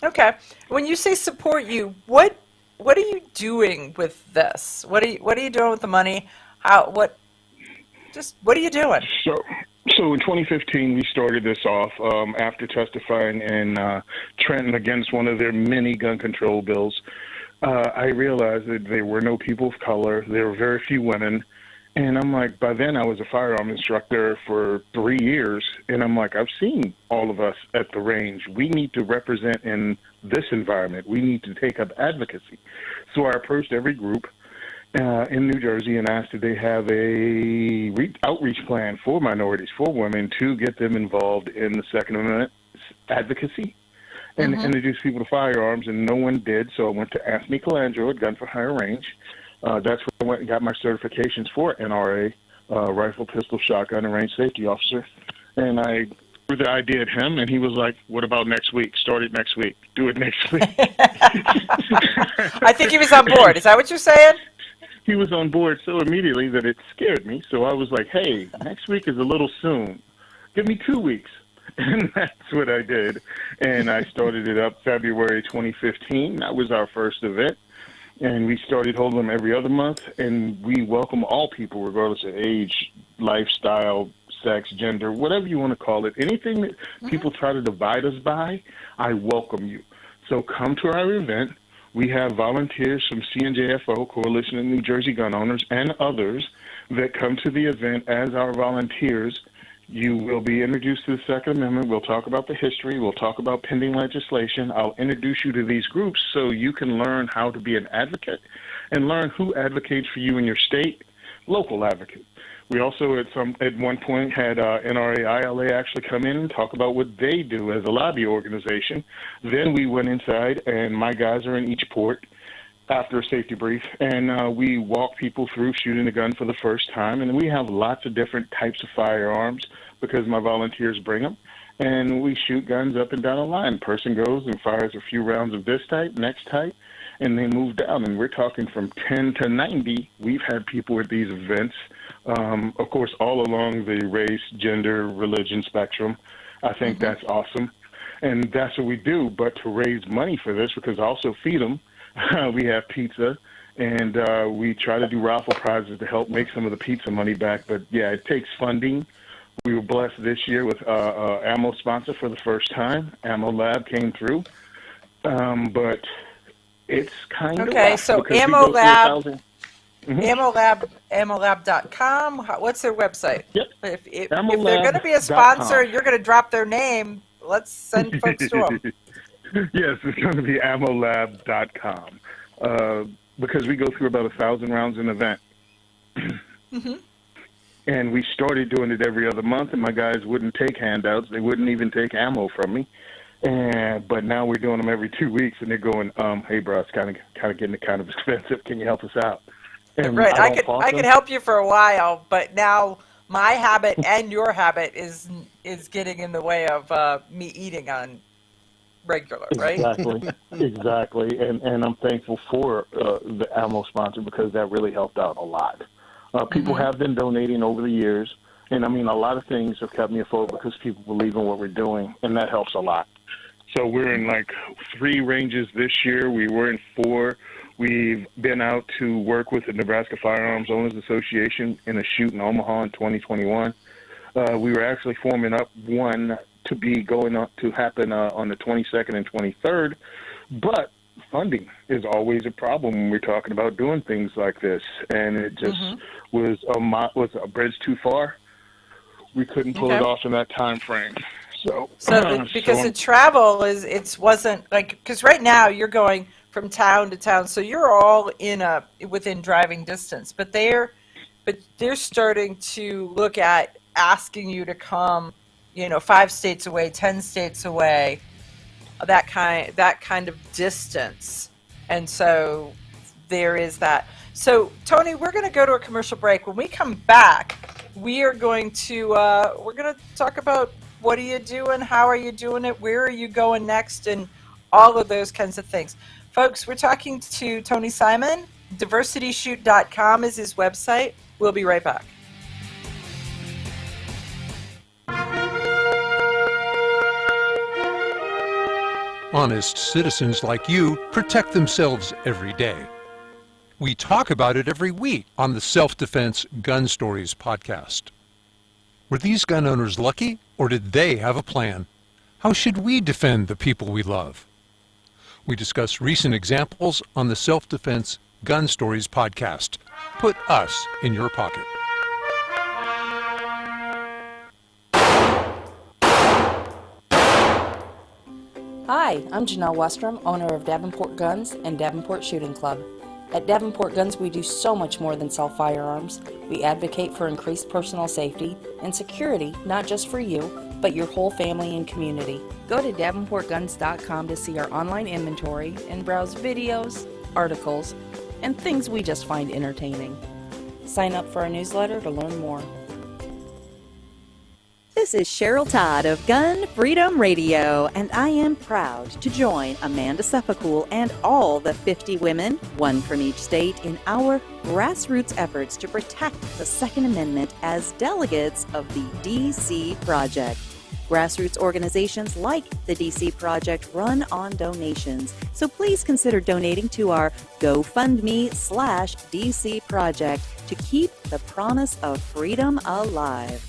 Okay. When you say support you, what are you doing with this? What are you doing with the money? What are you doing? So in 2015, we started this off after testifying in Trenton against one of their many gun control bills. I realized that there were no people of color. There were very few women. And I'm like, by then I was a firearm instructor for 3 years. And I'm like, I've seen all of us at the range. We need to represent in this environment. We need to take up advocacy. So I approached every group in New Jersey and asked if they have a outreach plan for minorities, for women, to get them involved in the Second Amendment advocacy and introduce people to firearms, and no one did. So I went to Anthony Colangelo at Gun for Higher Range. That's where I went and got my certifications for NRA, rifle, pistol, shotgun, and range safety officer. And I threw the idea at him, and he was like, what about next week? Start it next week. Do it next week. I think he was on board. Is that what you're saying? He was on board so immediately that it scared me. So I was like, hey, next week is a little soon. Give me 2 weeks. And that's what I did. And I started it up February 2015. That was our first event. And we started holding them every other month. And we welcome all people, regardless of age, lifestyle, sex, gender, whatever you want to call it. Anything that people try to divide us by, I welcome you. So come to our event. We have volunteers from CNJFO, Coalition of New Jersey Gun Owners, and others that come to the event as our volunteers. You will be introduced to the Second Amendment. We'll talk about the history. We'll talk about pending legislation. I'll introduce you to these groups so you can learn how to be an advocate and learn who advocates for you in your state, local advocates. We also at one point had NRA ILA actually come in and talk about what they do as a lobby organization. Then we went inside, and my guys are in each port after a safety brief, and we walk people through shooting a gun for the first time. And we have lots of different types of firearms because my volunteers bring them. And we shoot guns up and down a line. Person goes and fires a few rounds of this type, next type, and they move down. And we're talking from 10 to 90. We've had people at these events, of course, all along the race, gender, religion spectrum. I think that's awesome. And that's what we do. But to raise money for this, because I also feed them, we have pizza, and we try to do raffle prizes to help make some of the pizza money back. But, yeah, it takes funding. We were blessed this year with ammo sponsor for the first time. Ammo Lab came through. But it's kind of okay. rough So because we Ammo go through Lab, 1,000. AmmoLab.com. What's their website? Yep. If they're going to be a sponsor, you're going to drop their name. Let's send folks to them. Yes, it's going to be AmmoLab.com because we go through about 1,000 rounds an event. And we started doing it every other month, and my guys wouldn't take handouts. They wouldn't even take ammo from me. But now we're doing them every 2 weeks, and they're going, hey, bro, it's kind of getting kind of expensive. Can you help us out? And Right. I could help you for a while, but now my habit and your habit is getting in the way of me eating on regular, right? Exactly. And I'm thankful for the ammo sponsor because that really helped out a lot. People have been donating over the years, and I mean, a lot of things have kept me afloat because people believe in what we're doing, and that helps a lot. So we're in like 3 ranges this year. We were in 4. We've been out to work with the Nebraska Firearms Owners Association in a shoot in Omaha in 2021. We were actually forming up one to be going up to happen on the 22nd and 23rd, but funding is always a problem when we're talking about doing things like this, and it just was a bridge too far. We couldn't pull it off in that time frame. So because the travel wasn't like, because right now you're going from town to town, so you're all within driving distance, but they're starting to look at asking you to come, 5 states away, 10 states away, that kind of distance. And so there is that. So Tony, we're going to go to a commercial break. When we come back, we are going to talk about what are you doing, how are you doing it, where are you going next, and all of those kinds of things. Folks, we're talking to Tony Simon. DiversityShoot.com is his website. We'll be right back. Honest citizens like you protect themselves every day. We talk about it every week on the Self-Defense Gun Stories podcast. Were these gun owners lucky, or did they have a plan? How should we defend the people we love? We discuss recent examples on the Self-Defense Gun Stories podcast. Put us in your pocket. Hi, I'm Janelle Westrom, owner of Davenport Guns and Davenport Shooting Club. At Davenport Guns, we do so much more than sell firearms. We advocate for increased personal safety and security, not just for you, but your whole family and community. Go to davenportguns.com to see our online inventory and browse videos, articles, and things we just find entertaining. Sign up for our newsletter to learn more. This is Cheryl Todd of Gun Freedom Radio, and I am proud to join Amanda Sefcool and all the 50 women, one from each state, in our grassroots efforts to protect the Second Amendment as delegates of the DC Project. Grassroots organizations like the DC Project run on donations, so please consider donating to our GoFundMe/DC Project to keep the promise of freedom alive.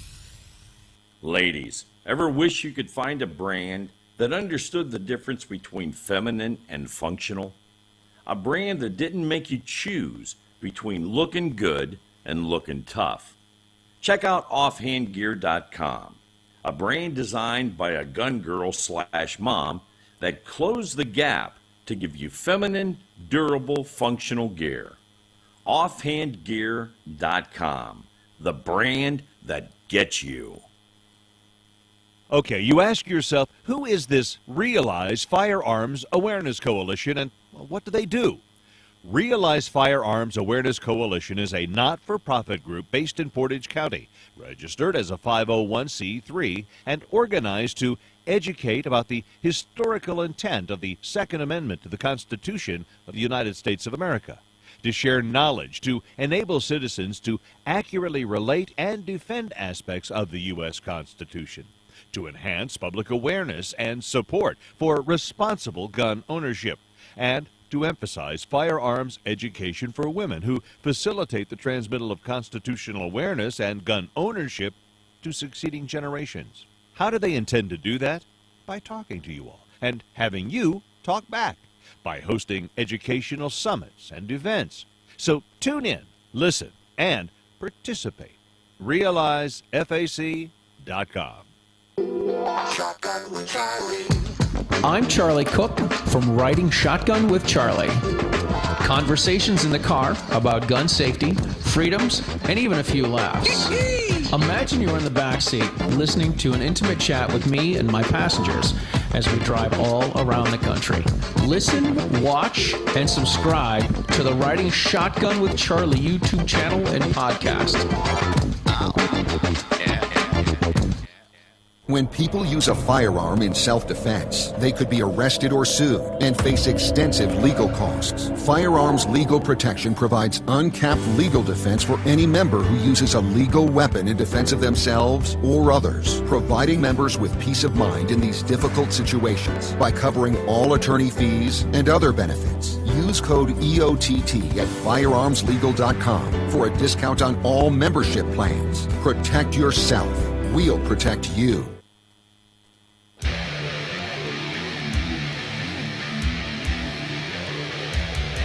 Ladies, ever wish you could find a brand that understood the difference between feminine and functional? A brand that didn't make you choose between looking good and looking tough. Check out offhandgear.com, a brand designed by a gun girl / mom that closed the gap to give you feminine, durable, functional gear. Offhandgear.com, the brand that gets you. Okay, you ask yourself, who is this Realize Firearms Awareness Coalition, and what do they do? Realize Firearms Awareness Coalition is a not-for-profit group based in Portage County, registered as a 501c3, and organized to educate about the historical intent of the Second Amendment to the Constitution of the United States of America, to share knowledge, to enable citizens to accurately relate and defend aspects of the U.S. Constitution, to enhance public awareness and support for responsible gun ownership, and to emphasize firearms education for women who facilitate the transmittal of constitutional awareness and gun ownership to succeeding generations. How do they intend to do that? By talking to you all and having you talk back, by hosting educational summits and events. So tune in, listen, and participate. RealizeFAC.com. Shotgun with Charlie. I'm Charlie Cook from Riding Shotgun with Charlie. Conversations in the car about gun safety, freedoms, and even a few laughs. Imagine you're in the back seat listening to an intimate chat with me and my passengers as we drive all around the country. Listen, watch, and subscribe to the Riding Shotgun with Charlie YouTube channel and podcast. When people use a firearm in self-defense, they could be arrested or sued and face extensive legal costs. Firearms Legal Protection provides uncapped legal defense for any member who uses a legal weapon in defense of themselves or others, providing members with peace of mind in these difficult situations by covering all attorney fees and other benefits. Use code EOTT at firearmslegal.com for a discount on all membership plans. Protect yourself. We'll protect you.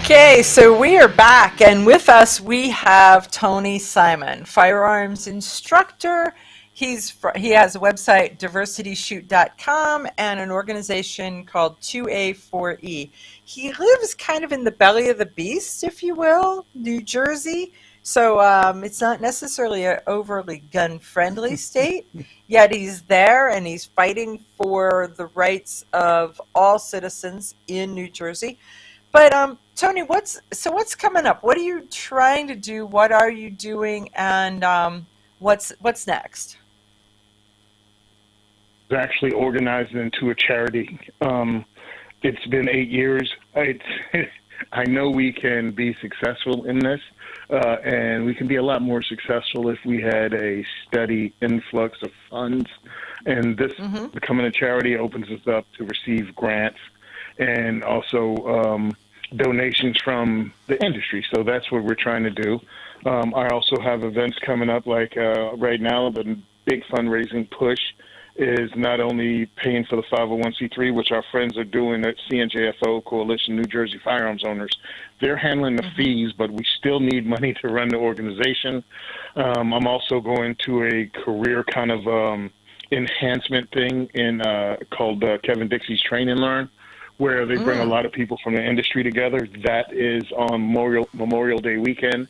Okay, so we are back, and with us we have Tony Simon, firearms instructor. He has a website, diversityshoot.com, and an organization called 2A4E. He lives kind of in the belly of the beast, if you will, New Jersey. So it's not necessarily an overly gun-friendly state, yet he's there and he's fighting for the rights of all citizens in New Jersey. But Tony, what's coming up? What are you trying to do? What are you doing? And what's next? It's actually organized into a charity. It's been 8 years. I know we can be successful in this, and we can be a lot more successful if we had a steady influx of funds. And this becoming a charity opens us up to receive grants and also donations from the industry. So that's what we're trying to do. I also have events coming up, like right now, the big fundraising push is not only paying for the 501c3, which our friends are doing at CNJFO, Coalition New Jersey Firearms Owners. They're handling the fees, but we still need money to run the organization. I'm also going to a career kind of enhancement thing called Kevin Dixie's Train and Learn, where they bring a lot of people from the industry together. That is on Memorial Day weekend.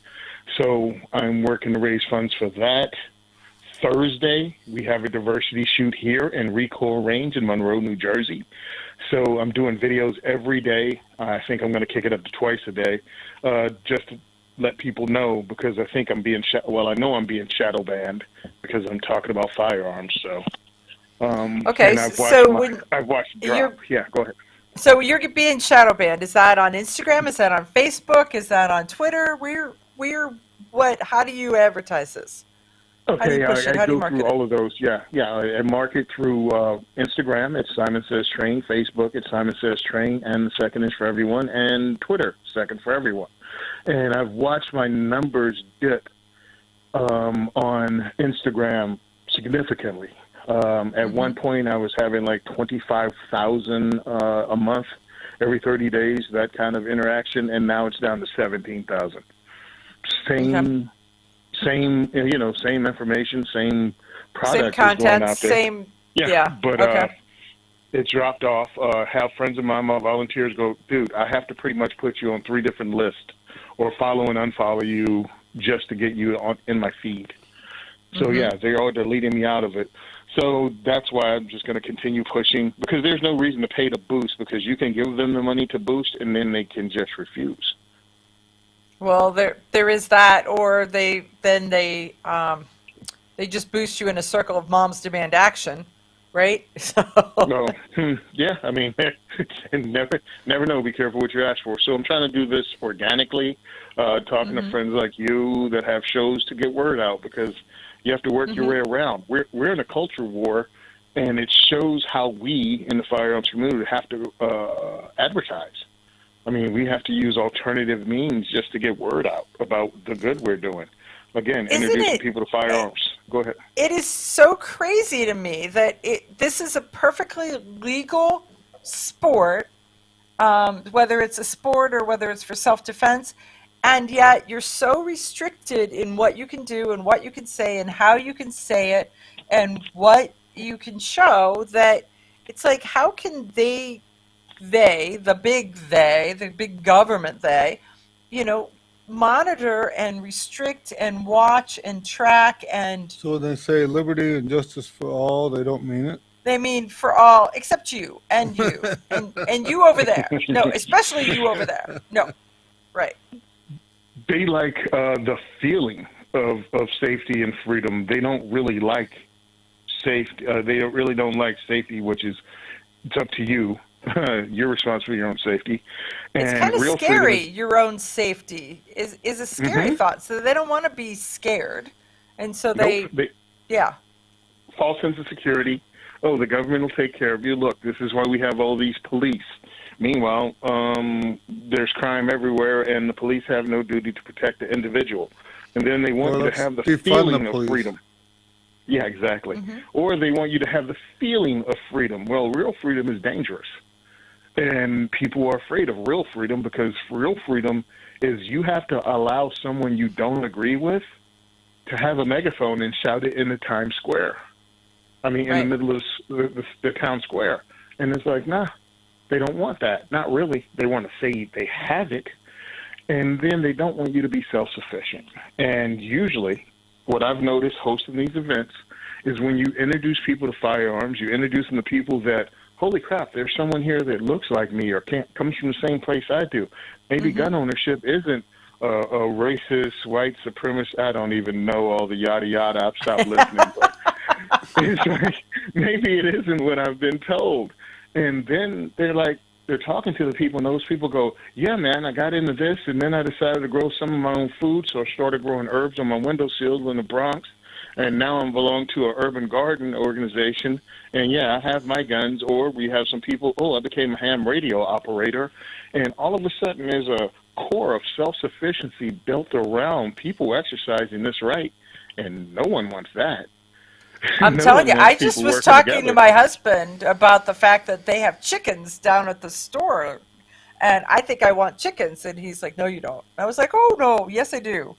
So I'm working to raise funds for that. Thursday, we have a diversity shoot here in Recoil Range in Monroe, New Jersey. So I'm doing videos every day. I think I'm going to kick it up to twice a day, just to let people know, because I think I'm being I know I'm being shadow banned because I'm talking about firearms. So okay, and I've watched drop. Yeah, go ahead. So you're being shadow banned. Is that on Instagram? Is that on Facebook? Is that on Twitter? What? How do you advertise this? Okay, I go through all of those. Yeah. I market through Instagram. It's Simon Says Train. Facebook, it's Simon Says Train, and the second is for everyone. And Twitter, second for everyone. And I've watched my numbers dip on Instagram significantly. At one point, I was having like 25,000 a month every 30 days, that kind of interaction, and now it's down to 17,000. Same information, same product, same content, is going out there. same, But okay. it dropped off. Have friends of mine, my volunteers, go, dude, I have to pretty much put you on 3 different lists, or follow and unfollow you just to get you in my feed. So they're deleting me out of it. So that's why I'm just going to continue pushing, because there's no reason to pay to boost, because you can give them the money to boost and then they can just refuse. Well, there is that, or they just boost you in a circle of moms demand action, right? No, yeah, I mean, never know. Be careful what you ask for. So I'm trying to do this organically, talking to friends like you that have shows to get word out, because you have to work your way around. We're in a culture war, and it shows how we in the firearms community have to advertise. I mean, we have to use alternative means just to get word out about the good we're doing. Again, introducing people to firearms. Go ahead. It is so crazy to me that this is a perfectly legal sport, whether it's a sport or whether it's for self-defense, and yet you're so restricted in what you can do and what you can say and how you can say it and what you can show, that it's like, how can the big government, monitor and restrict and watch and track and... So they say liberty and justice for all, they don't mean it? They mean for all, except you, and you, and you over there. No, especially you over there. No, right. They like the feeling of safety and freedom. They don't really like safety. They really don't like safety, which is, it's up to you. You're responsible for your own safety. And it's kind of scary. Your own safety is a scary thought. So they don't want to be scared, and so false sense of security. Oh, the government will take care of you. Look, this is why we have all these police. Meanwhile, there's crime everywhere, and the police have no duty to protect the individual. And then they want you to have the feeling of freedom. Yeah, exactly. Or they want you to have the feeling of freedom. Well, real freedom is dangerous. And people are afraid of real freedom, because real freedom is you have to allow someone you don't agree with to have a megaphone and shout it in the Times Square. I mean, in the middle of the town square. And it's like, nah, they don't want that. Not really. They want to say they have it. And then they don't want you to be self-sufficient. And usually what I've noticed hosting these events is when you introduce people to firearms, you introduce them to people that, holy crap, there's someone here that looks like me or comes from the same place I do. Maybe gun ownership isn't a racist, white supremacist. I don't even know all the yada yada. I've stopped listening. But it's like, maybe it isn't what I've been told. And then they're talking to the people, and those people go, yeah, man, I got into this, and then I decided to grow some of my own food, so I started growing herbs on my windowsill in the Bronx. And now I belong to an urban garden organization, and yeah, I have my guns, or we have some people, I became a ham radio operator, and all of a sudden there's a core of self-sufficiency built around people exercising this right, and no one wants that. I'm telling you, I just was talking to my husband about the fact that they have chickens down at the store, and I think I want chickens, and he's like, no, you don't. I was like, oh, no, yes, I do.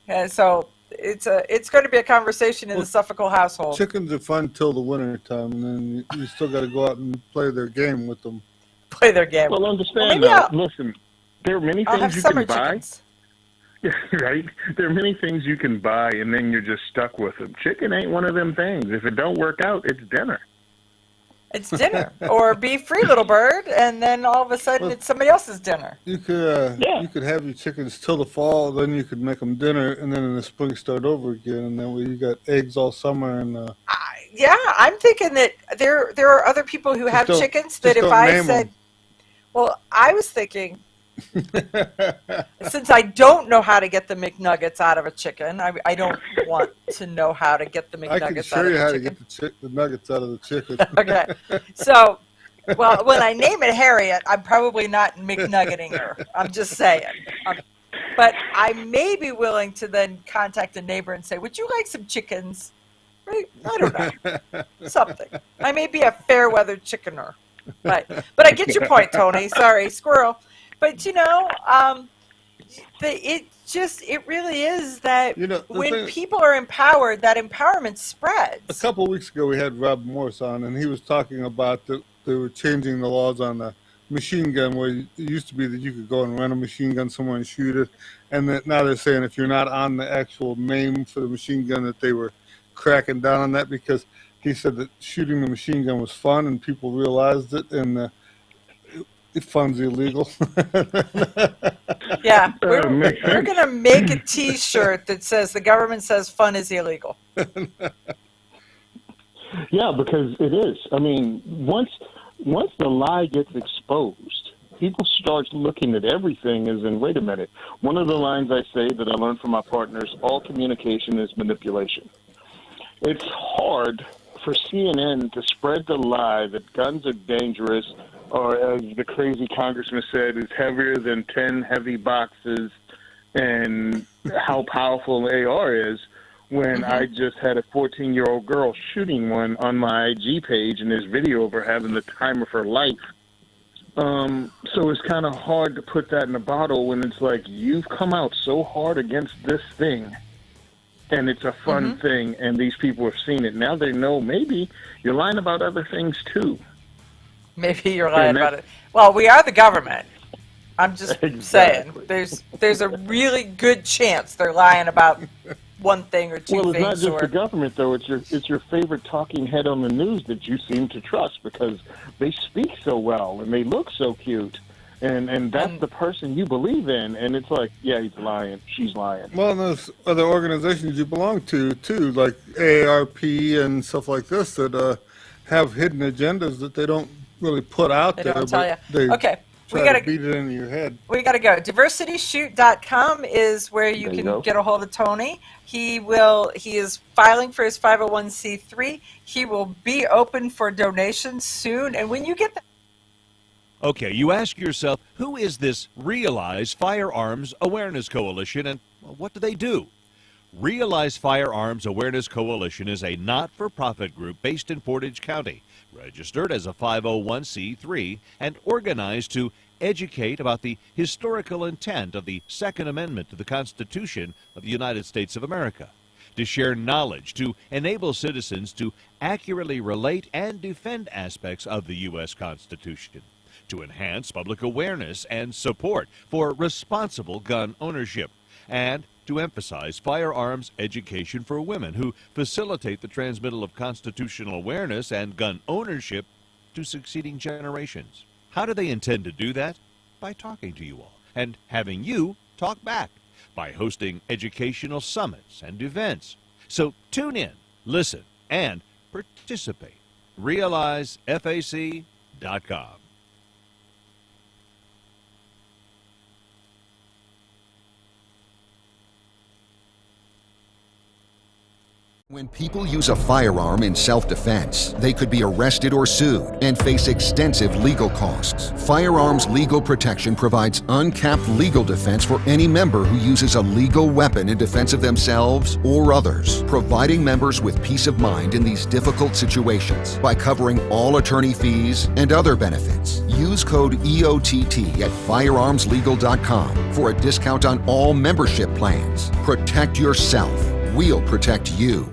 And so it's going to be a conversation in the Suffolk household. Chickens are fun till the winter time, and then you still got to go out and play their game with them. Play their game. Well, understand that. Listen, there are many things you can buy. Chickens. Yeah, right? There are many things you can buy, and then you're just stuck with them. Chicken ain't one of them things. If it don't work out, it's dinner. It's dinner. Or be free, little bird, and then all of a sudden it's somebody else's dinner. You could have your chickens till the fall, then you could make them dinner, and then in the spring start over again, and then you got eggs all summer. And yeah, I'm thinking that there are other people who have chickens that if I said, well, I was thinking, since I don't know how to get the McNuggets out of a chicken, I don't want to know how to get the McNuggets out of a chicken. I can show you how to get the nuggets out of the chicken. Okay. So, well, when I name it Harriet, I'm probably not McNuggeting her. I'm just saying. But I may be willing to then contact a neighbor and say, would you like some chickens? Right? I don't know. Something. I may be a fair-weather chickener. But I get your point, Tony. Sorry, squirrel. But, it really is that when people are empowered, that empowerment spreads. A couple of weeks ago, we had Rob Morris on, and he was talking about that they were changing the laws on the machine gun, where it used to be that you could go and rent a machine gun somewhere and shoot it. And that now they're saying if you're not on the actual name for the machine gun, that they were cracking down on that, because he said that shooting the machine gun was fun and people realized it, and fun's illegal. Yeah, we're going to make a T-shirt that says the government says fun is illegal. Yeah, because it is. I mean, once the lie gets exposed, people start looking at everything as in, wait a minute. One of the lines I say that I learned from my partners, all communication is manipulation. It's hard for CNN to spread the lie that guns are dangerous, or as the crazy congressman said, is heavier than 10 heavy boxes, and how powerful an AR is, when I just had a 14-year-old girl shooting one on my IG page, and there's video of her having the time of her life. So it's kind of hard to put that in a bottle when it's like, you've come out so hard against this thing, and it's a fun thing, and these people have seen it. Now they know maybe you're lying about other things, too. Maybe you're lying about it. Well, we are the government. I'm just saying. There's a really good chance they're lying about one thing or two things. Well, it's not just the government, though. It's your favorite talking head on the news that you seem to trust, because they speak so well and they look so cute. And that's the person you believe in. And it's like, yeah, he's lying. She's lying. Well, and there's other organizations you belong to, too, like AARP and stuff like this, that have hidden agendas that they don't really put out there. They don't tell you. They try to beat it into your head. We got to go. DiversityShoot.com is where you can get a hold of Tony. He is filing for his 501c3. He will be open for donations soon. And when you get that. Okay, you ask yourself, who is this Realize Firearms Awareness Coalition, and what do they do? Realize Firearms Awareness Coalition is a not-for-profit group based in Portage County, registered as a 501c3 and organized to educate about the historical intent of the Second Amendment to the Constitution of the United States of America, to share knowledge, to enable citizens to accurately relate and defend aspects of the U.S. Constitution, to enhance public awareness and support for responsible gun ownership, and to emphasize firearms education for women who facilitate the transmittal of constitutional awareness and gun ownership to succeeding generations. How do they intend to do that? By talking to you all and having you talk back, by hosting educational summits and events. So tune in, listen, and participate. RealizeFAC.com. When people use a firearm in self-defense, they could be arrested or sued and face extensive legal costs. Firearms Legal Protection provides uncapped legal defense for any member who uses a legal weapon in defense of themselves or others, providing members with peace of mind in these difficult situations by covering all attorney fees and other benefits. Use code EOTT at firearmslegal.com for a discount on all membership plans. Protect yourself. We'll protect you.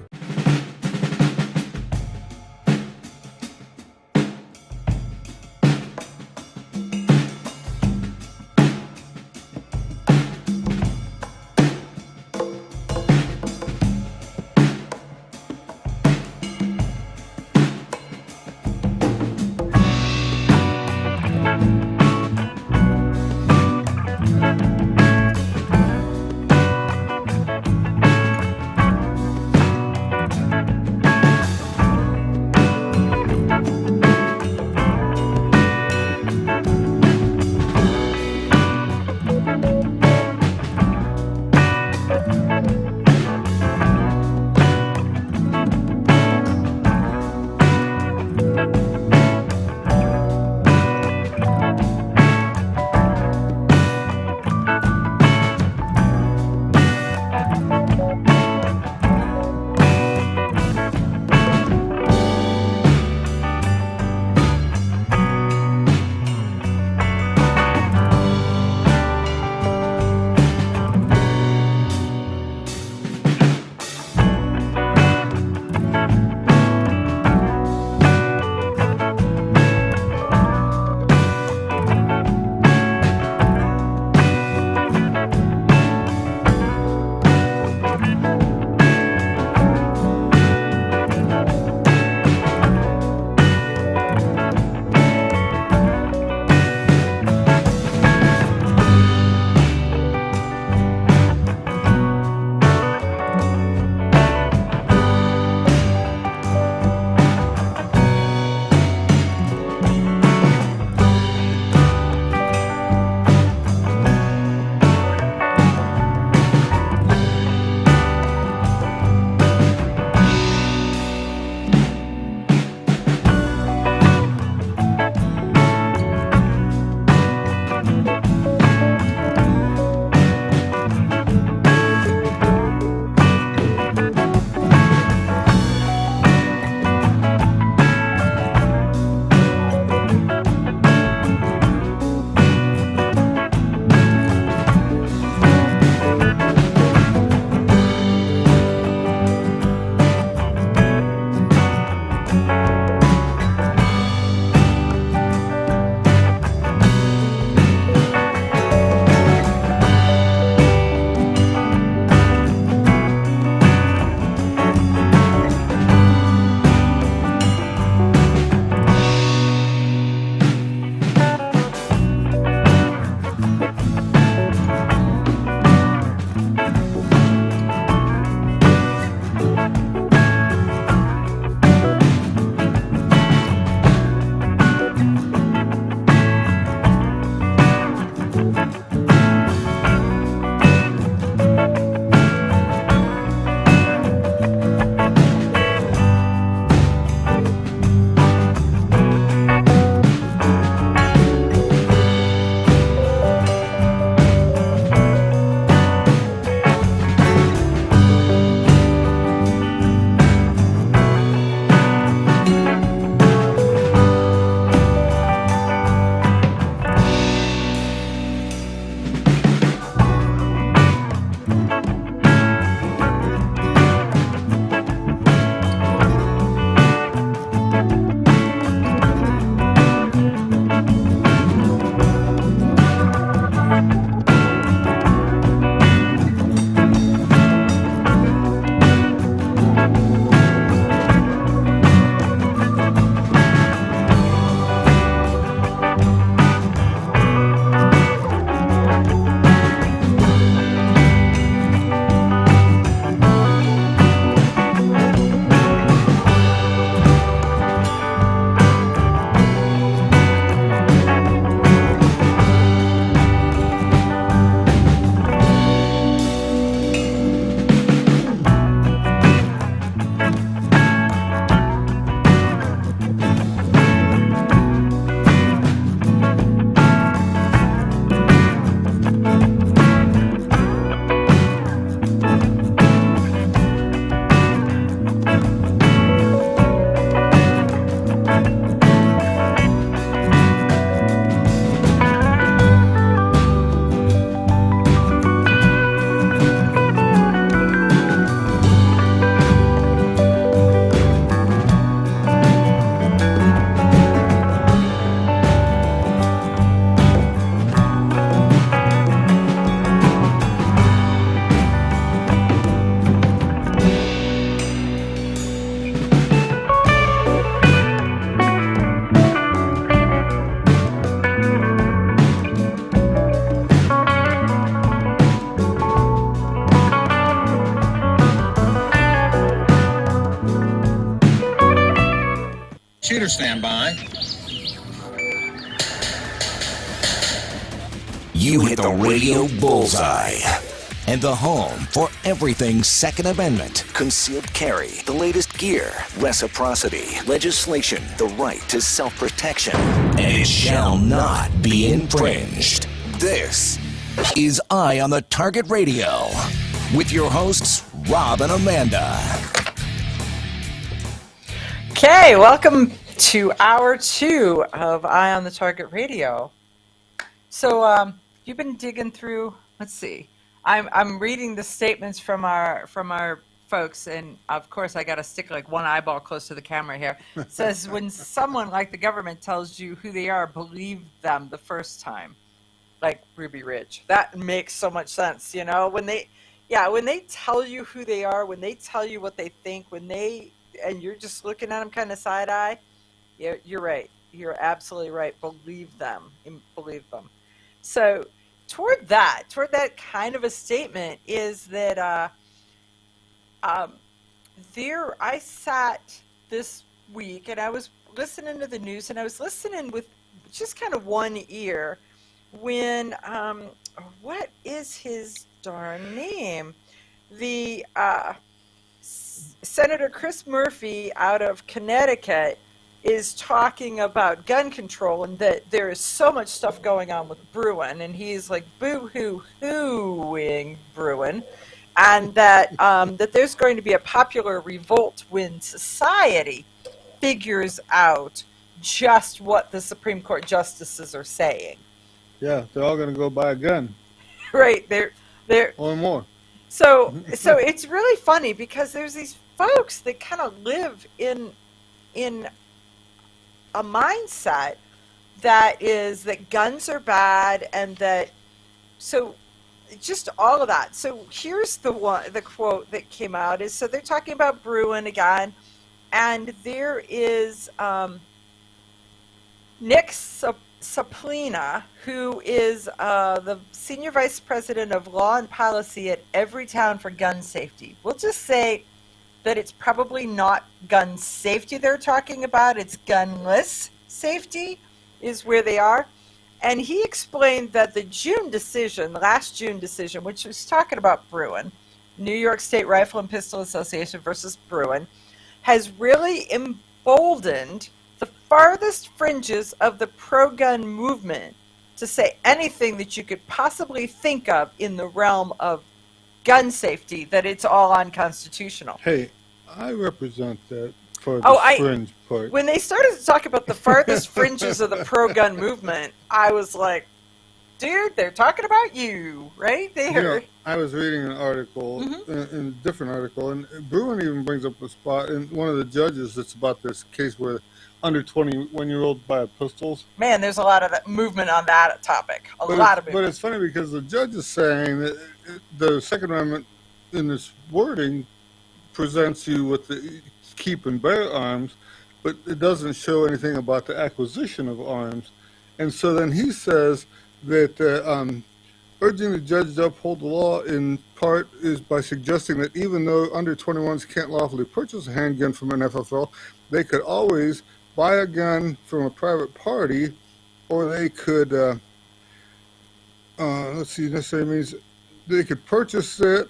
You hit the radio bullseye. And the home for everything Second Amendment, concealed carry, the latest gear, reciprocity, legislation, the right to self-protection, and it shall not be infringed. This is Eye on the Target Radio with your hosts, Rob and Amanda. Okay, welcome to hour 2 of Eye on the Target Radio. So you've been digging through, let's see. I'm reading the statements from our folks, and of course I got to stick like one eyeball close to the camera here. It says, when someone like the government tells you who they are, believe them the first time. Like Ruby Ridge. That makes so much sense, you know? When they tell you who they are, when they tell you what they think, and you're just looking at them kind of side eye, you're right. You're absolutely right. Believe them. Believe them. So toward that kind of a statement is that I sat this week and I was listening to the news, and I was listening with just kind of one ear when what is his darn name? The Senator Chris Murphy out of Connecticut is talking about gun control, and that there is so much stuff going on with Bruen, and he's like boo-hoo-hooing Bruen, and that that there's going to be a popular revolt when society figures out just what the Supreme Court justices are saying. Yeah, they're all going to go buy a gun. Right, they're or more. So it's really funny because there's these folks that kind of live in a mindset that is that guns are bad, and that so just all of that. So here's the quote that came out is, so they're talking about Bruen again, and there is Nick Saplina, who is the Senior Vice President of Law and Policy at Everytown for Gun Safety. We'll just say that it's probably not gun safety they're talking about, it's gunless safety is where they are. And he explained that the last June decision, which was talking about Bruen, New York State Rifle and Pistol Association versus Bruen, has really emboldened the farthest fringes of the pro-gun movement to say anything that you could possibly think of in the realm of gun safety, that it's all unconstitutional. Hey, I represent that farthest fringe part. When they started to talk about the farthest fringes of the pro-gun movement, I was like, dude, they're talking about you, right there. I was reading an article, in a different article, and Bruen even brings up a spot in one of the judges that's about this case where under 21-year-old buy pistols. Man, there's a lot of that movement on that topic. A lot of movement. But it's funny because the judge is saying that the Second Amendment in this wording presents you with the keep and bear arms, but it doesn't show anything about the acquisition of arms. And so then he says that urging the judge to uphold the law in part is by suggesting that even though under 21s can't lawfully purchase a handgun from an FFL, they could always buy a gun from a private party, or they could, necessarily means they could purchase it,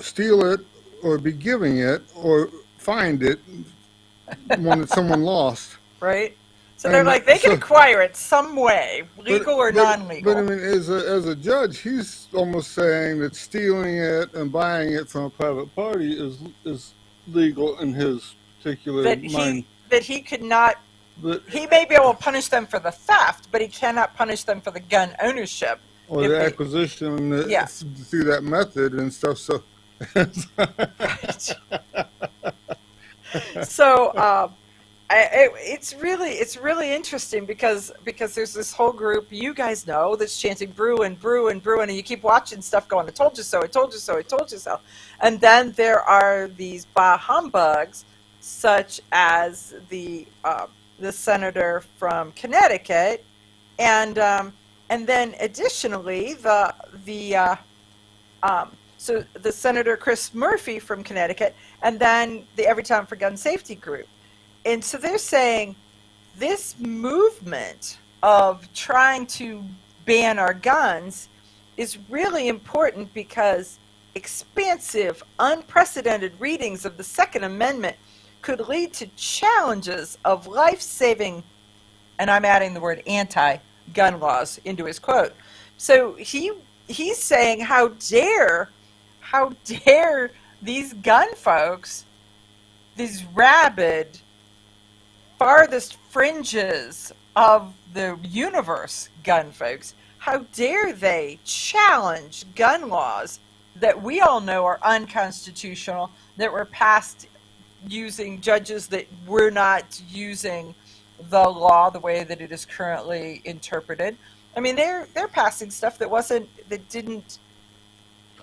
steal it, or be giving it, or find it, one that someone lost. Right? So they're like, they can acquire it some way, legal or non-legal. But I mean, as a judge, he's almost saying that stealing it and buying it from a private party is legal in his particular mind. That he could not, he may be able to punish them for the theft, but he cannot punish them for the gun ownership. Or the acquisition through that method and stuff. So, so it's really interesting because there's this whole group you guys know that's chanting Bruen, Bruen, Bruen, and you keep watching stuff going, I told you so, I told you so, I told you so. And then there are these bah humbugs, such as the senator from Connecticut, and then additionally so the Senator Chris Murphy from Connecticut, and then the Everytown for Gun Safety group. And so they're saying this movement of trying to ban our guns is really important because expansive, unprecedented readings of the Second Amendment could lead to challenges of life-saving, and I'm adding the word anti-gun laws into his quote. So he's saying, how dare these gun folks, these rabid, farthest fringes of the universe gun folks, how dare they challenge gun laws that we all know are unconstitutional, that were passed using judges that were not using the law the way that it is currently interpreted. I mean, they're passing stuff that didn't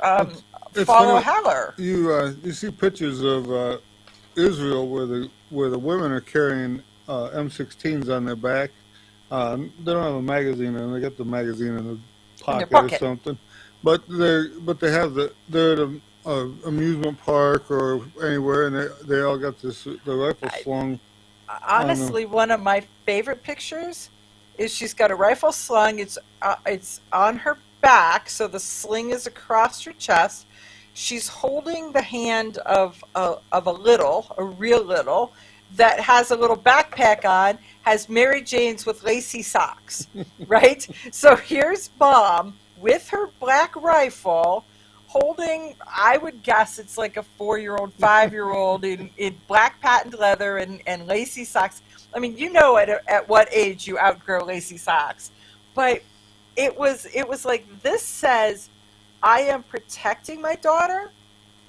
It's follow funny, Heller. You see pictures of Israel where the women are carrying M16s on their back. They don't have a magazine, and they got the magazine in the pocket or something. But they're at an amusement park or anywhere, and they all got the rifle slung. Honestly, one of my favorite pictures is she's got a rifle slung. It's on her back, so the sling is across her chest. She's holding the hand of a real little, that has a little backpack on, has Mary Jane's with lacy socks, right? So here's Mom with her black rifle, holding, I would guess it's like a 4-year-old, 5-year-old in black patent leather and lacy socks. I mean, you know at what age you outgrow lacy socks. But it was like, this says, I am protecting my daughter,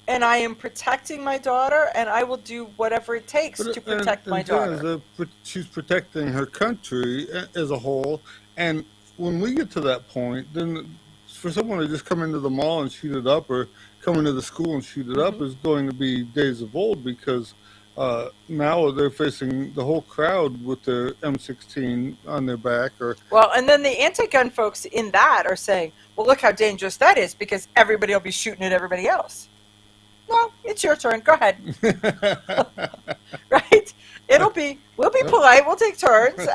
and I am protecting my daughter, and I will do whatever it takes to protect my daughter. She's protecting her country as a whole, and when we get to that point, then for someone to just come into the mall and shoot it up, or come into the school and shoot it up, is going to be days of old, because now they're facing the whole crowd with their M16 on their back. Well, and then the anti-gun folks in that are saying, well, look how dangerous that is, because everybody will be shooting at everybody else. No, it's your turn. Go ahead. Right? We'll be polite. We'll take turns.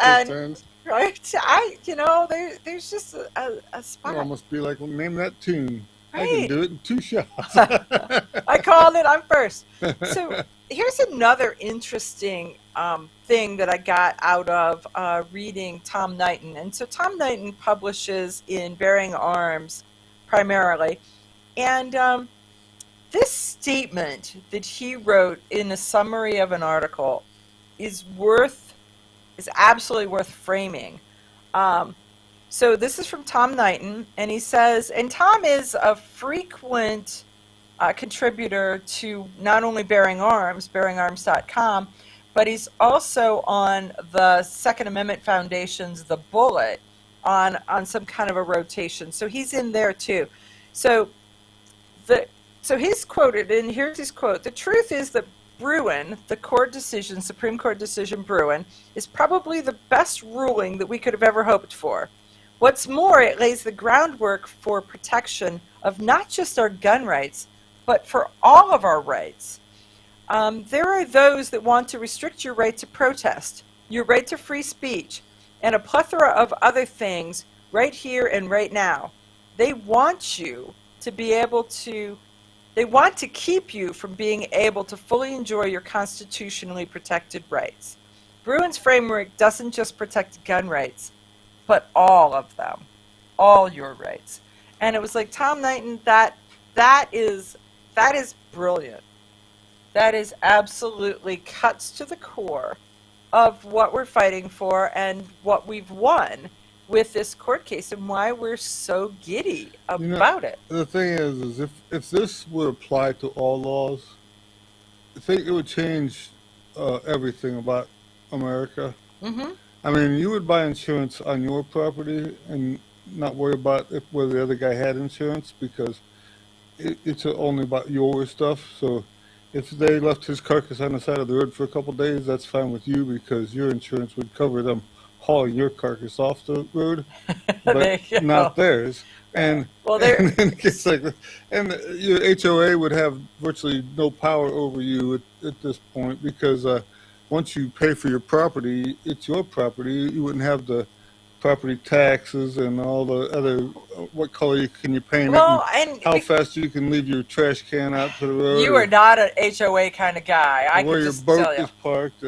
Right? There's just a spot. It almost be like, well, name that tune. Right. I can do it in 2 shots. I called it. I'm first. So here's another interesting thing that I got out of reading Tom Knighton. And so Tom Knighton publishes in Bearing Arms primarily. And this statement that he wrote in a summary of an article is absolutely worth framing. So this is from Tom Knighton, and he says, and Tom is a frequent contributor to not only Bearing Arms, bearingarms.com, but he's also on the Second Amendment Foundation's The Bullet on some kind of a rotation. So he's in there too. So he's quoted, and here's his quote: "The truth is that Bruen, the Supreme Court decision Bruen, is probably the best ruling that we could have ever hoped for. What's more, it lays the groundwork for protection of not just our gun rights, but for all of our rights. There are those that want to restrict your right to protest, your right to free speech, and a plethora of other things right here and right now. They want you to be able to They want to keep you from being able to fully enjoy your constitutionally protected rights. Bruin's framework doesn't just protect gun rights, but all of them, all your rights." And it was like, Tom Knighton, that is brilliant. That is absolutely cuts to the core of what we're fighting for and what we've won with this court case, and why we're so giddy about it. The thing is if this would apply to all laws, I think it would change everything about America. Mm-hmm. I mean, you would buy insurance on your property and not worry about whether the other guy had insurance, because it's only about your stuff. So if they left his carcass on the side of the road for a couple of days, that's fine with you, because your insurance would cover them hauling your carcass off the road, but not theirs. And it's like, and your HOA would have virtually no power over you at this point, because once you pay for your property, it's your property. You wouldn't have the property taxes and all the other, what color can you paint Well, it, and how fast you can leave your trash can out to the road. You are not an HOA kind of guy. I where can your just boat tell you. is parked.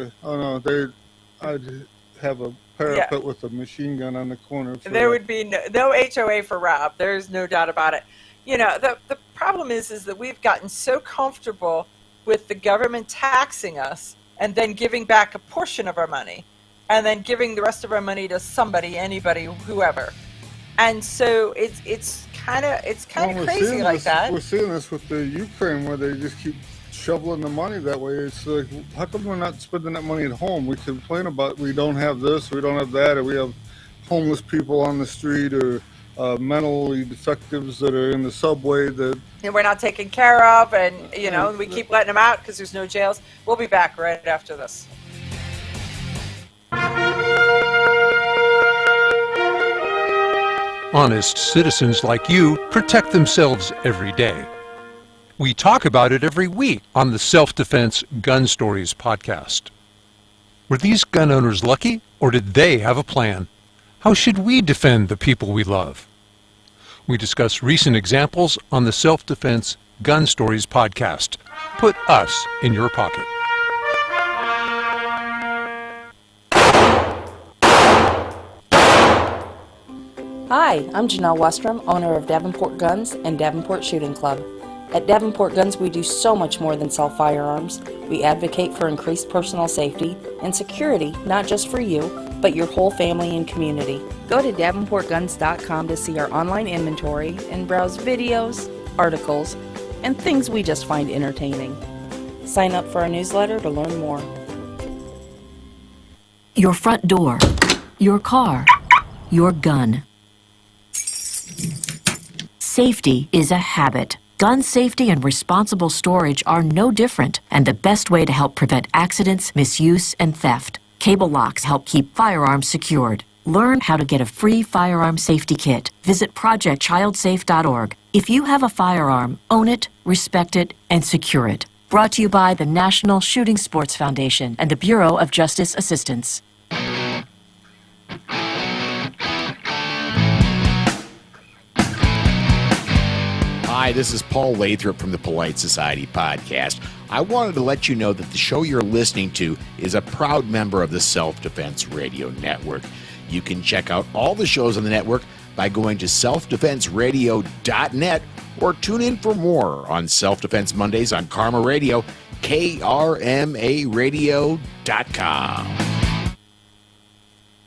I'd have a parapet with a machine gun on the corner. There would be no HOA for Rob. There's no doubt about it. You know, the problem is that we've gotten so comfortable with the government taxing us and then giving back a portion of our money and then giving the rest of our money to somebody, anybody, whoever. And so it's kind of crazy like that. We're seeing this with the Ukraine where they just keep shoveling the money that way. It's like, how come we're not spending that money at home? We complain about we don't have this, we don't have that, or we have homeless people on the street, or mentally defectives that are in the subway that we're not taken care of, and you know, we keep letting them out because there's no jails. We'll be back right after this. Honest citizens like you protect themselves every day. We talk about it every week on the Self-Defense Gun Stories podcast. Were these gun owners lucky, or did they have a plan? How should we defend the people we love? We discuss recent examples on the Self-Defense Gun Stories podcast. Put us in your pocket. Hi, I'm Janelle Westrom, owner of Davenport Guns and Davenport Shooting Club. At Davenport Guns, we do so much more than sell firearms. We advocate for increased personal safety and security, not just for you, but your whole family and community. Go to DavenportGuns.com to see our online inventory and browse videos, articles, and things we just find entertaining. Sign up for our newsletter to learn more. Your front door, your car, your gun. Safety is a habit. Gun safety and responsible storage are no different, and the best way to help prevent accidents, misuse, and theft. Cable locks help keep firearms secured. Learn how to get a free firearm safety kit. Visit projectchildsafe.org. If you have a firearm, own it, respect it, and secure it. Brought to you by the National Shooting Sports Foundation and the Bureau of Justice Assistance. Hi, this is Paul Lathrop from the Polite Society podcast. I wanted to let you know that the show you're listening to is a proud member of the Self-Defense Radio Network. You can check out all the shows on the network by going to selfdefenseradio.net or tune in for more on Self-Defense Mondays on Karma Radio, KRMAradio.com.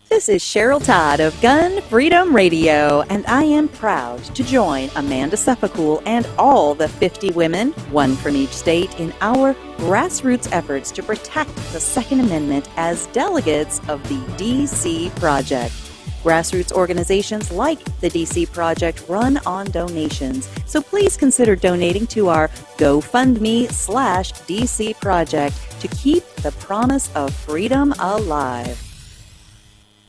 This is Cheryl Todd of Gun Freedom Radio, and I am proud to join Amanda Sefcool and all the 50 women, one from each state, in our grassroots efforts to protect the Second Amendment as delegates of the DC Project. Grassroots organizations like the DC Project run on donations, so please consider donating to our GoFundMe/DC Project to keep the promise of freedom alive.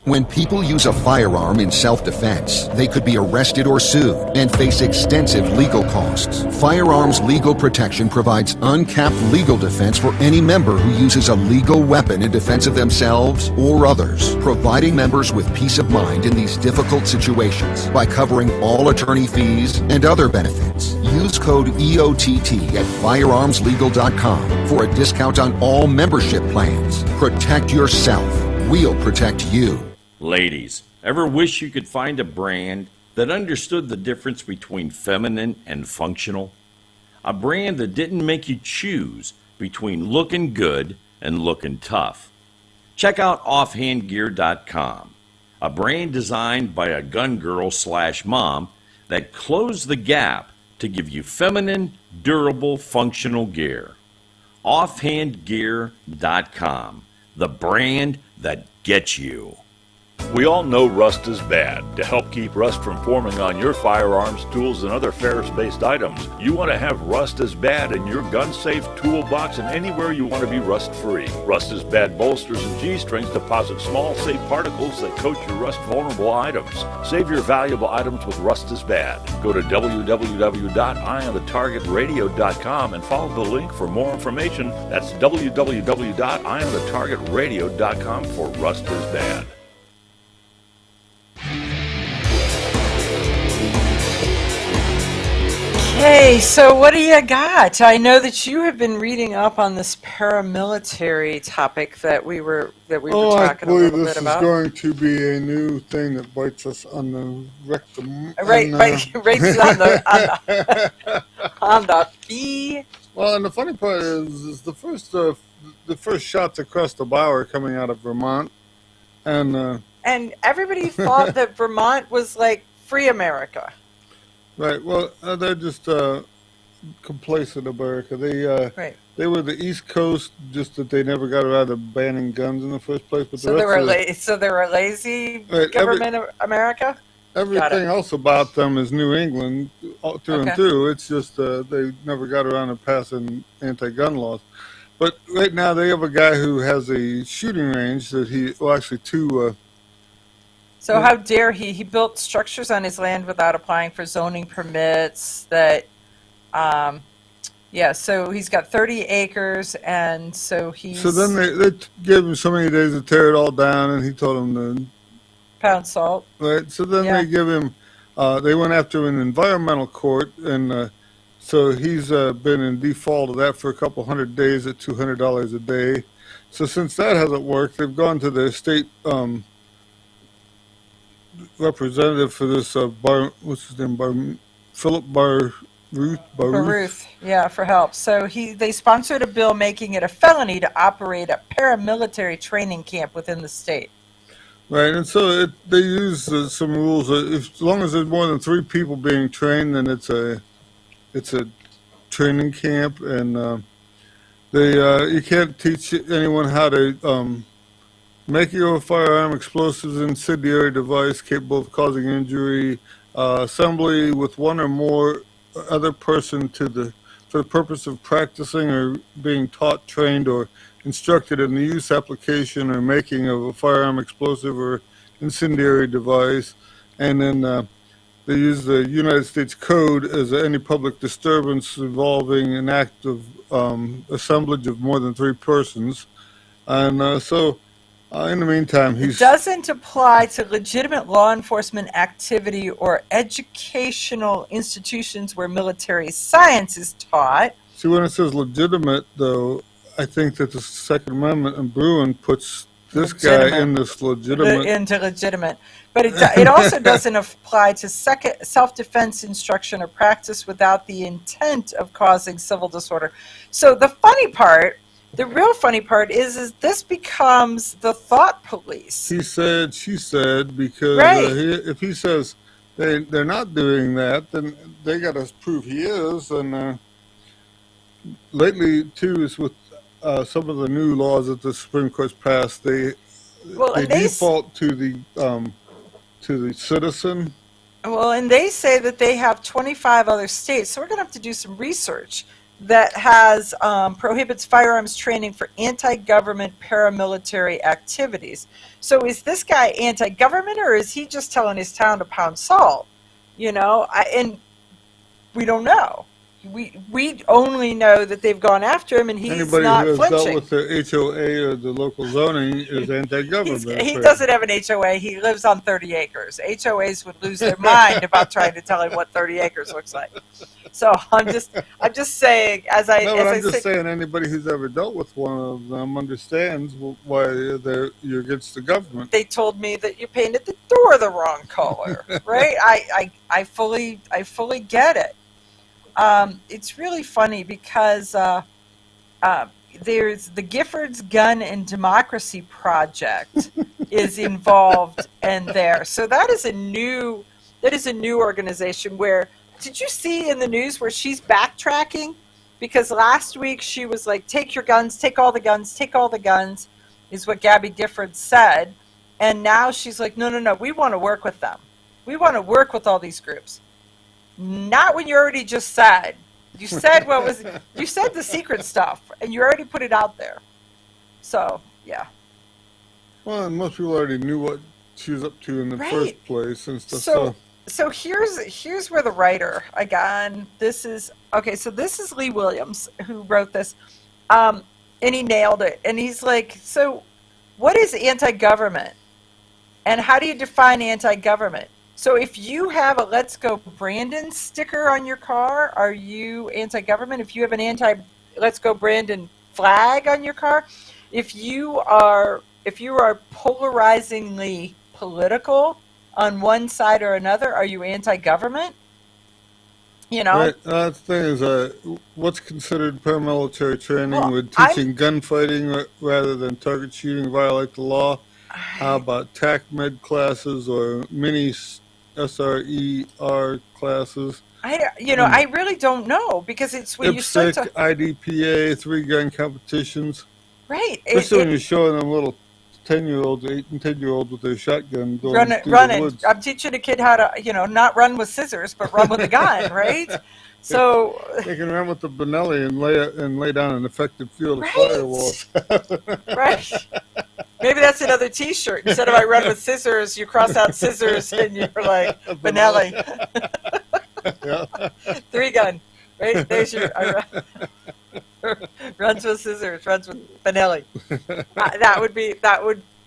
When people use a firearm in self-defense, they could be arrested or sued and face extensive legal costs. Firearms Legal Protection provides uncapped legal defense for any member who uses a legal weapon in defense of themselves or others, providing members with peace of mind in these difficult situations by covering all attorney fees and other benefits. Use code EOTT at firearmslegal.com for a discount on all membership plans. Protect yourself. We'll protect you. Ladies, ever wish you could find a brand that understood the difference between feminine and functional? A brand that didn't make you choose between looking good and looking tough. Check out offhandgear.com, a brand designed by a gun girl/mom that closed the gap to give you feminine, durable, functional gear. Offhandgear.com, the brand that gets you. We all know rust is bad. To help keep rust from forming on your firearms, tools, and other ferrous-based items, you want to have Rust is Bad in your gun-safe toolbox and anywhere you want to be rust-free. Rust is Bad bolsters and G-strings deposit small, safe particles that coat your rust-vulnerable items. Save your valuable items with Rust is Bad. Go to www.eyeonthetargetradio.com and follow the link for more information. That's www.eyeonthetargetradio.com for Rust is Bad. Okay, so what do you got? I know that you have been reading up on this paramilitary topic that we were talking I a believe little this bit is about. going to be a new thing that bites us on the rectum. Right and, on the bee. Well, and the funny part is the first shots across the bow are coming out of Vermont, and everybody thought that Vermont was like free America. right. Well, they're just complacent America. They were the East Coast, just that they never got around to banning guns in the first place. But So they were lazy Right, government of America. everything else about them is New England through and Okay. through. It's just they never got around to passing anti-gun laws. But right now they have a guy who has a shooting range that actually two. So how dare he? He built structures on his land without applying for zoning permits. So he's got 30 acres, and so he's So then they gave him so many days to tear it all down, and he told them to. pound salt. Right. So then Yeah. they give him. They went after an environmental court, and so he's been in default of that for a couple hundred days at $200 a day. So since that hasn't worked, they've gone to the state representative for this what's his name, Philip Baruth. Baruth, yeah, for help. So they sponsored a bill making it a felony to operate a paramilitary training camp within the state. Right, and so they use some rules. As long as there's more than 3 people being trained, then it's a training camp, and you can't teach anyone how to make your firearm, explosives, incendiary device capable of causing injury, assembly with one or more other person for the purpose of practicing or being taught, trained, or instructed in the use, application, or making of a firearm, explosive, or incendiary device. And then they use the United States Code as any public disturbance involving an act of assemblage of more than 3 persons. And in the meantime, It doesn't apply to legitimate law enforcement activity or educational institutions where military science is taught. See, when it says legitimate, though, I think that the Second Amendment in Bruin puts this guy in this legitimate. Into legitimate. But it also doesn't apply to self-defense instruction or practice without the intent of causing civil disorder. So the real funny part is this becomes the thought police. He said, she said, because Right. if he says they're not doing that, then they got to prove he is. And lately, too, is with some of the new laws that the Supreme Court's passed, they default to the citizen. Well, and they say that they have 25 other states, so we're going to have to do some research that has prohibits firearms training for anti-government paramilitary activities. So is this guy anti-government, or is he just telling his town to pound salt? And we don't know. We only know that they've gone after him, and he's Anybody not who has flinching. dealt with the HOA or the local zoning is anti-government. He doesn't have an HOA. He lives on 30 acres. HOAs would lose their mind about trying to tell him what 30 acres looks like. So I'm just saying, I'm just saying anybody who's ever dealt with one of them understands why you're against the government. They told me that you painted the door the wrong color, right? I fully get it. It's really funny because there's the Giffords Gun and Democracy Project is involved in there. So that is a new organization where, did you see in the news where she's backtracking? Because last week she was like, take your guns, take all the guns, take all the guns, is what Gabby Giffords said. And now she's like, no, we want to work with them. We want to work with all these groups. Not when you already just said. You said you said the secret stuff, and you already put it out there. So, yeah. Well, and most people already knew what she was up to in the first place and stuff. So here's where the writer, again, this is Lee Williams who wrote this, and he nailed it. And he's like, so what is anti-government? And how do you define anti-government? So if you have a Let's Go Brandon sticker on your car, are you anti-government? If you have an anti-Let's Go Brandon flag on your car, if you are polarizingly political on one side or another, are you anti-government? You know? Right. The thing is, what's considered paramilitary training with teaching gunfighting rather than target shooting violate the law? How about TAC med classes or mini SRER classes? I really don't know, because it's when you start to... IDPA, 3-gun competitions. Right. Especially when you're showing them little 10-year-olds, 8 and 10-year-olds with their shotgun going through the woods. I'm teaching a kid how to, not run with scissors, but run with a gun, right? So they can run with the Benelli and lay down an effective field of firewalls. Right. Maybe that's another T-shirt. Instead of I run with scissors, you cross out scissors and you're like Benelli. 3-gun. Right? There's your runs with scissors, runs with Benelli.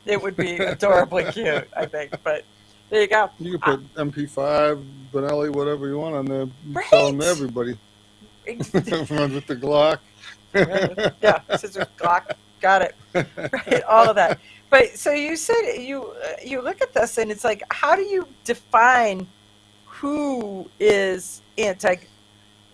It would be adorably cute, I think. But there you go. You can put MP5, Benelli, whatever you want on there. Sell them to everybody. Runs with the Glock. Yeah, scissors, Glock. Got it. Right, all of that. But so you said you look at this and it's like, how do you define who is anti?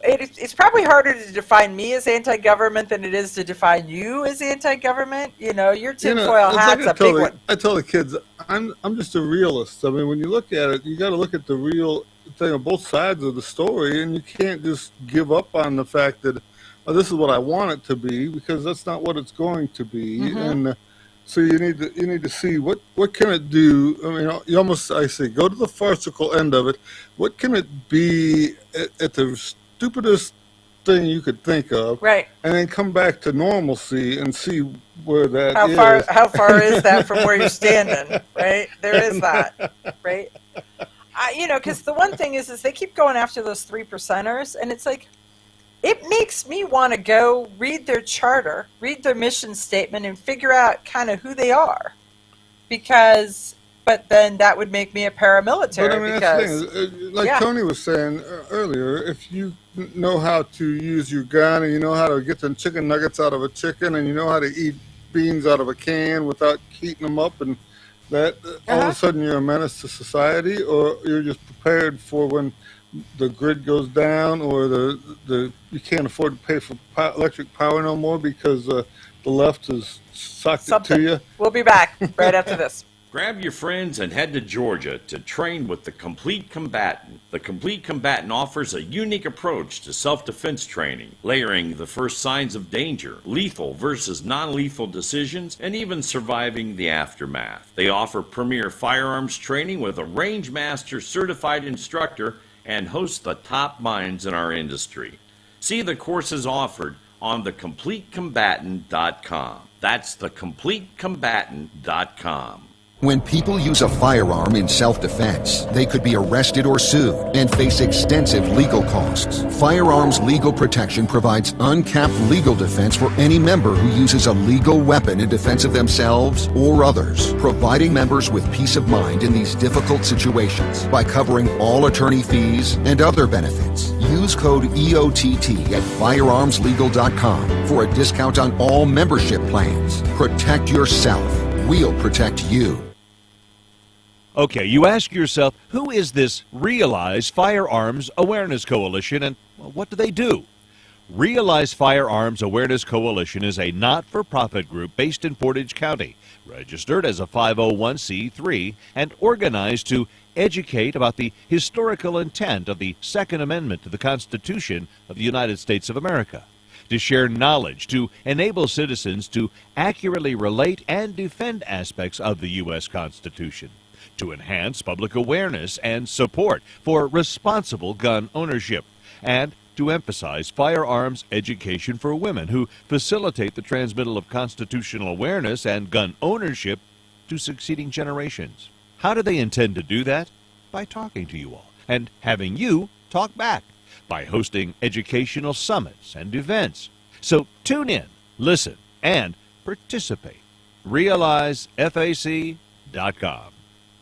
It's probably harder to define me as anti-government than it is to define you as anti-government. Your tinfoil hat's a big one. I tell the kids, I'm just a realist. I mean, when you look at it, you got to look at the real thing on both sides of the story, and you can't just give up on the fact that this is what I want it to be, because that's not what it's going to be. Mm-hmm. And so you need to see what can it do. I mean, I say go to the farcical end of it. What can it be at the stupidest thing you could think of, right? And then come back to normalcy and see where that is. How far is that from where you're standing, right? There is that, right? Because the one thing is they keep going after those 3%ers, and it's like, it makes me want to go read their charter, read their mission statement, and figure out kind of who they are, but then that would make me a paramilitary. But I mean, that's the thing. Like Tony was saying earlier, if you know how to use your gun, and you know how to get the chicken nuggets out of a chicken, and you know how to eat beans out of a can without heating them up, and that all of a sudden you're a menace to society, or you're just prepared for when the grid goes down, or the you can't afford to pay for electric power no more because the left has sucked it to you. We'll be back right after this. Grab your friends and head to Georgia to train with the Complete Combatant. The Complete Combatant offers a unique approach to self-defense training, layering the first signs of danger, lethal versus non-lethal decisions, and even surviving the aftermath. They offer premier firearms training with a range master certified instructor and host the top minds in our industry. See the courses offered on thecompletecombatant.com. That's thecompletecombatant.com. When people use a firearm in self-defense, they could be arrested or sued and face extensive legal costs. Firearms Legal Protection provides uncapped legal defense for any member who uses a legal weapon in defense of themselves or others, providing members with peace of mind in these difficult situations by covering all attorney fees and other benefits. Use code EOTT at firearmslegal.com for a discount on all membership plans. Protect yourself. We'll protect you. Okay, you ask yourself, who is this Realize Firearms Awareness Coalition, and what do they do? Realize Firearms Awareness Coalition is a not-for-profit group based in Portage County, registered as a 501c3, and organized to educate about the historical intent of the Second Amendment to the Constitution of the United States of America, to share knowledge, to enable citizens to accurately relate and defend aspects of the U.S. Constitution, to enhance public awareness and support for responsible gun ownership, and to emphasize firearms education for women who facilitate the transmittal of constitutional awareness and gun ownership to succeeding generations. How do they intend to do that? By talking to you all and having you talk back, by hosting educational summits and events. So tune in, listen, and participate. RealizeFAC.com.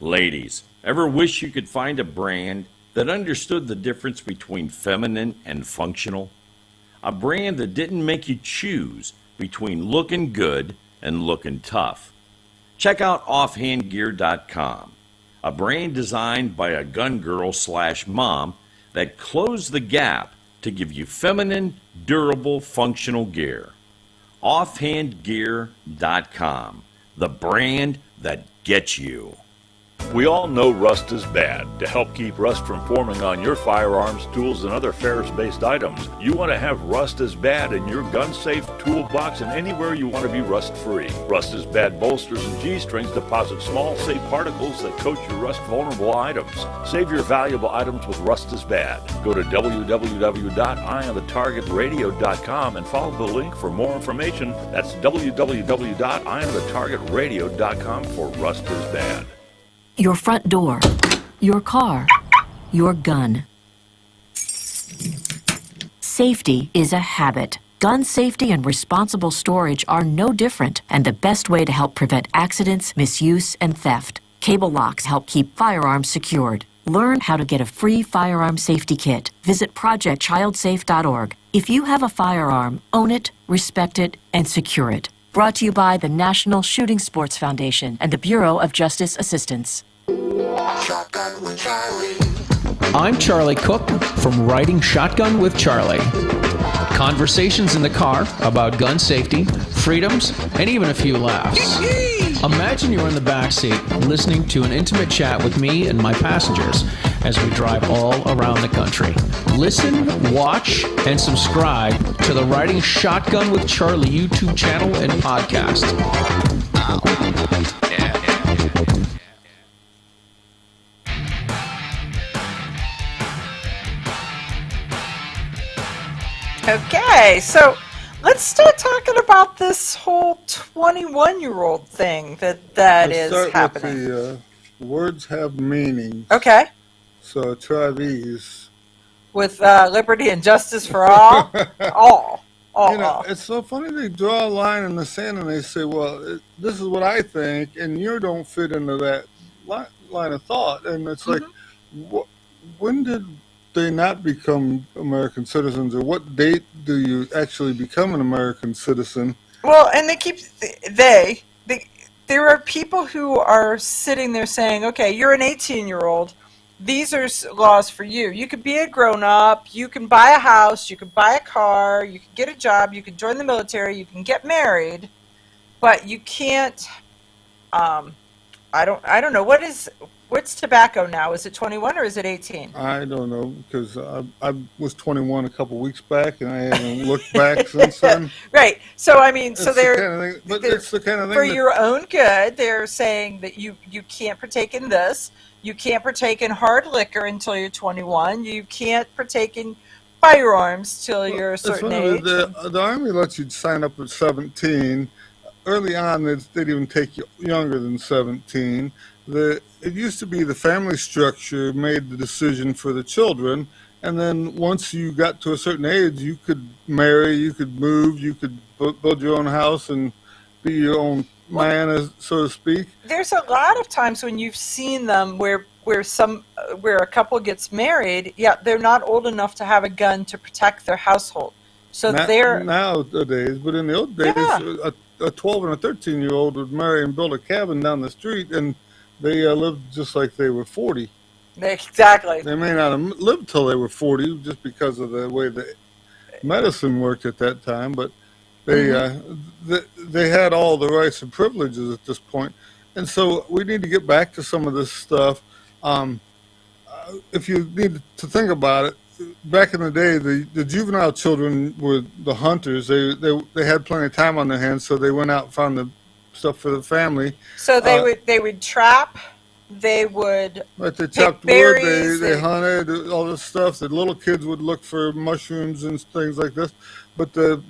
Ladies, ever wish you could find a brand that understood the difference between feminine and functional? A brand that didn't make you choose between looking good and looking tough. Check out offhandgear.com, a brand designed by a gun girl / mom that closed the gap to give you feminine, durable, functional gear. Offhandgear.com, the brand that gets you. We all know rust is bad. To help keep rust from forming on your firearms, tools, and other ferrous-based items, you want to have Rust is Bad in your gun-safe toolbox and anywhere you want to be rust-free. Rust is Bad bolsters and G-strings deposit small, safe particles that coat your rust-vulnerable items. Save your valuable items with Rust is Bad. Go to www.eyeonthetargetradio.com and follow the link for more information. That's www.eyeonthetargetradio.com for Rust is Bad. Your front door, your car, your gun. Safety is a habit. Gun safety and responsible storage are no different, and the best way to help prevent accidents, misuse, and theft. Cable locks help keep firearms secured. Learn how to get a free firearm safety kit. Visit projectchildsafe.org. If you have a firearm, own it, respect it, and secure it. Brought to you by the National Shooting Sports Foundation and the Bureau of Justice Assistance. Shotgun with Charlie. I'm Charlie Cook from Riding Shotgun with Charlie. Conversations in the car about gun safety, freedoms, and even a few laughs. Imagine you're in the backseat listening to an intimate chat with me and my passengers as we drive all around the country. Listen, watch, and subscribe to the Riding Shotgun with Charlie YouTube channel and podcast. Okay, so let's start talking about this whole 21-year-old thing that is happening. With the words have meaning. Okay. So try these. With liberty and justice for all? all. It's so funny they draw a line in the sand and they say, well, this is what I think, and you don't fit into that line of thought. And it's like, when did they not become American citizens, or what date do you actually become an American citizen? Well, and there are people who are sitting there saying, okay, you're an 18-year-old. These are laws for you. You could be a grown-up. You can buy a house. You can buy a car. You can get a job. You can join the military. You can get married. But you can't, I don't know. What's tobacco now? Is it 21 or is it 18? I don't know, because I was 21 a couple weeks back, and I haven't looked back since then. Right. So, I mean, it's the kind of thing for your own good, they're saying that you can't partake in this. You can't partake in hard liquor until you're 21. You can't partake in firearms till you're a certain age. The Army lets you sign up at 17. Early on, they'd even take you younger than 17. It used to be the family structure made the decision for the children, and then once you got to a certain age, you could marry, you could move, you could build your own house and be your own man, so to speak. There's a lot of times when you've seen them where a couple gets married, they're not old enough to have a gun to protect their household. So they're nowadays, but in the old days, a 12 and a 13-year-old would marry and build a cabin down the street, and they lived just like they were 40. Exactly. They may not have lived till they were 40 just because of the way the medicine worked at that time, but they had all the rights and privileges at this point. And so we need to get back to some of this stuff. If you need to think about it, back in the day, the juvenile children were the hunters. They had plenty of time on their hands, so they went out and found the stuff for the family. So they would trap. They would they chopped wood. They hunted, all this stuff. The little kids would look for mushrooms and things like this. But the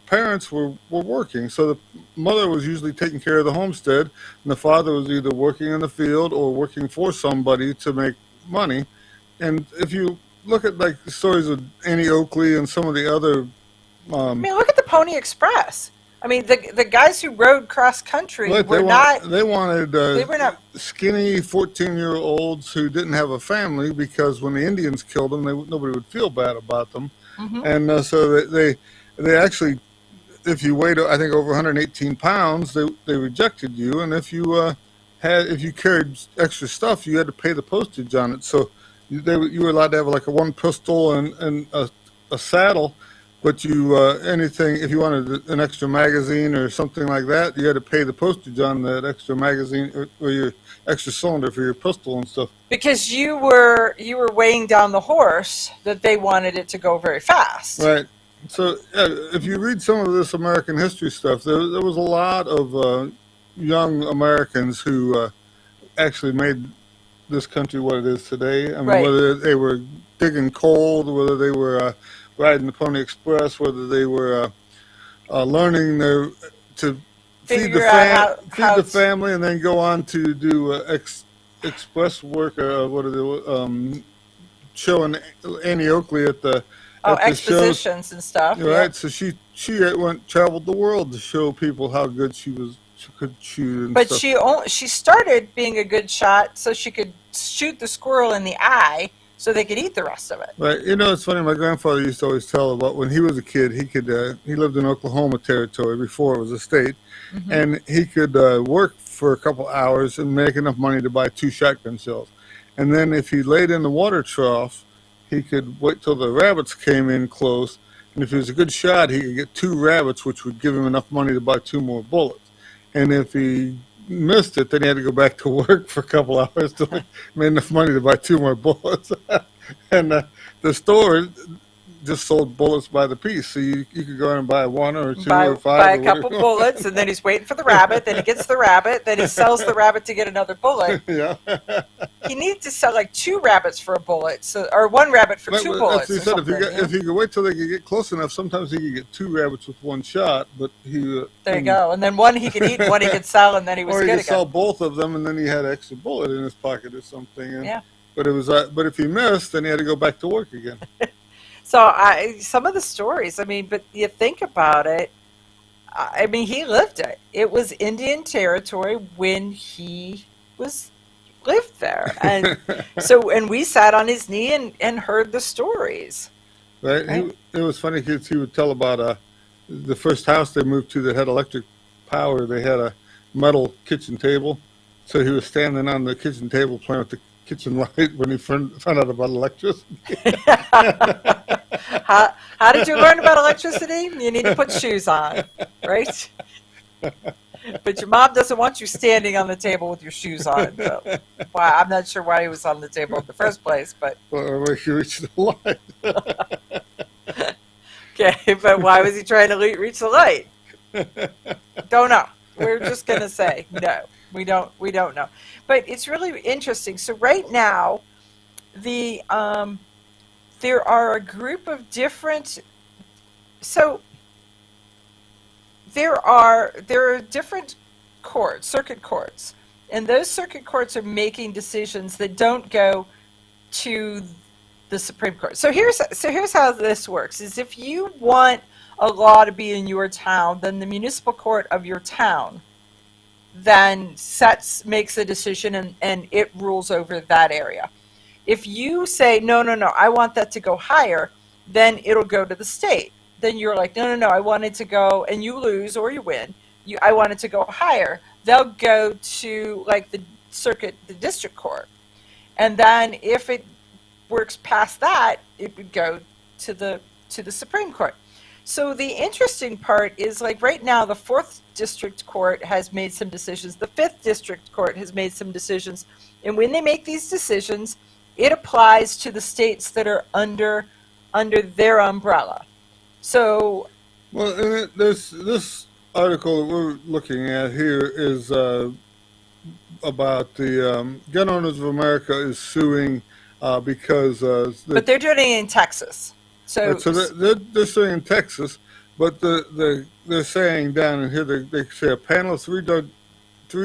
parents were working, so the mother was usually taking care of the homestead, and the father was either working in the field or working for somebody to make money. And if you look at like the stories of Annie Oakley and some of the other, I mean, look at the Pony Express. I mean, the guys who rode cross country Right, were they wanted they were not skinny 14-year-olds who didn't have a family, because when the Indians killed them, nobody would feel bad about them. And so they actually, if you weighed, I think, over 118 pounds, they rejected you. And if you carried extra stuff, you had to pay the postage on it. So you were allowed to have like a one pistol and a saddle. But anything, if you wanted an extra magazine or something like that, you had to pay the postage on that extra magazine or your extra cylinder for your pistol and stuff. because you were weighing down the horse that they wanted it to go very fast. Right. So if you read some of this American history stuff, there was a lot of young Americans who actually made this country what it is today. I mean, Right. whether they were digging coal, whether they were riding the Pony Express, whether they were learning to feed the family and then go on to do express work. Showing Annie Oakley at the expositions and stuff. Right. Yeah. So she traveled the world to show people how good she could shoot. And But stuff. she started being a good shot so she could shoot the squirrel in the eye so they could eat the rest of it. Right. It's funny. My grandfather used to always tell about when he was a kid. He lived in Oklahoma Territory before it was a state, and he could work for a couple hours and make enough money to buy 2 shotgun shells. And then if he laid in the water trough, he could wait till the rabbits came in close. And if he was a good shot, he could get 2 rabbits, which would give him enough money to buy 2 more bullets. And if he missed it, then he had to go back to work for a couple hours till he made enough money to buy 2 more bullets. And the store just sold bullets by the piece, so you could go in and buy 1 or 2 or 5. Buy or a couple whatever. bullets, and then he's waiting for the rabbit. Then he gets the rabbit. Then he sells the rabbit to get another bullet. Yeah. He needs to sell like 2 rabbits for a bullet, or 1 rabbit for 2 bullets. He said if he could wait till they could get close enough, sometimes he could get 2 rabbits with 1 shot. But There you go. And then 1 he could eat, 1 he could sell, and then he was or good he again. could sell both of them, and then he had an extra bullet in his pocket or something. And, Yeah. But it was. But if he missed, then he had to go back to work again. So some of the stories, but you think about it, he lived it. It was Indian territory when he lived there. And and we sat on his knee and heard the stories. Right. It was funny because he would tell about the first house they moved to that had electric power. They had a metal kitchen table. So he was standing on the kitchen table playing with the kitchen light when he found out about electricity. How did you learn about electricity? You need to put shoes on, right? But your mom doesn't want you standing on the table with your shoes on. So, I'm not sure why he was on the table in the first place, but Well, he reached the light. okay. But why was he trying to reach the light? Don't know. We're just gonna say no. We don't know. But it's really interesting. So right now, there are a group of different. So there are different courts, circuit courts, and those circuit courts are making decisions that don't go to the Supreme Court. So here's how this works: is if you want a law to be in your town, then the municipal court of your town then makes a decision and it rules over that area. If you say, no, I want that to go higher, then it'll go to the state. Then you're like, no, I want it to go, and you lose or you win. I want it to go higher. They'll go to like the district court. And then if it works past that, it would go to the Supreme Court. So the interesting part is, like right now, the 4th District Court has made some decisions. The 5th District Court has made some decisions. And when they make these decisions, it applies to the states that are under their umbrella. So, well, and this article that we're looking at here is about the Gun Owners of America is suing because. But they're doing it in Texas. So they're suing in Texas, but they're saying down in here they say a panel of 3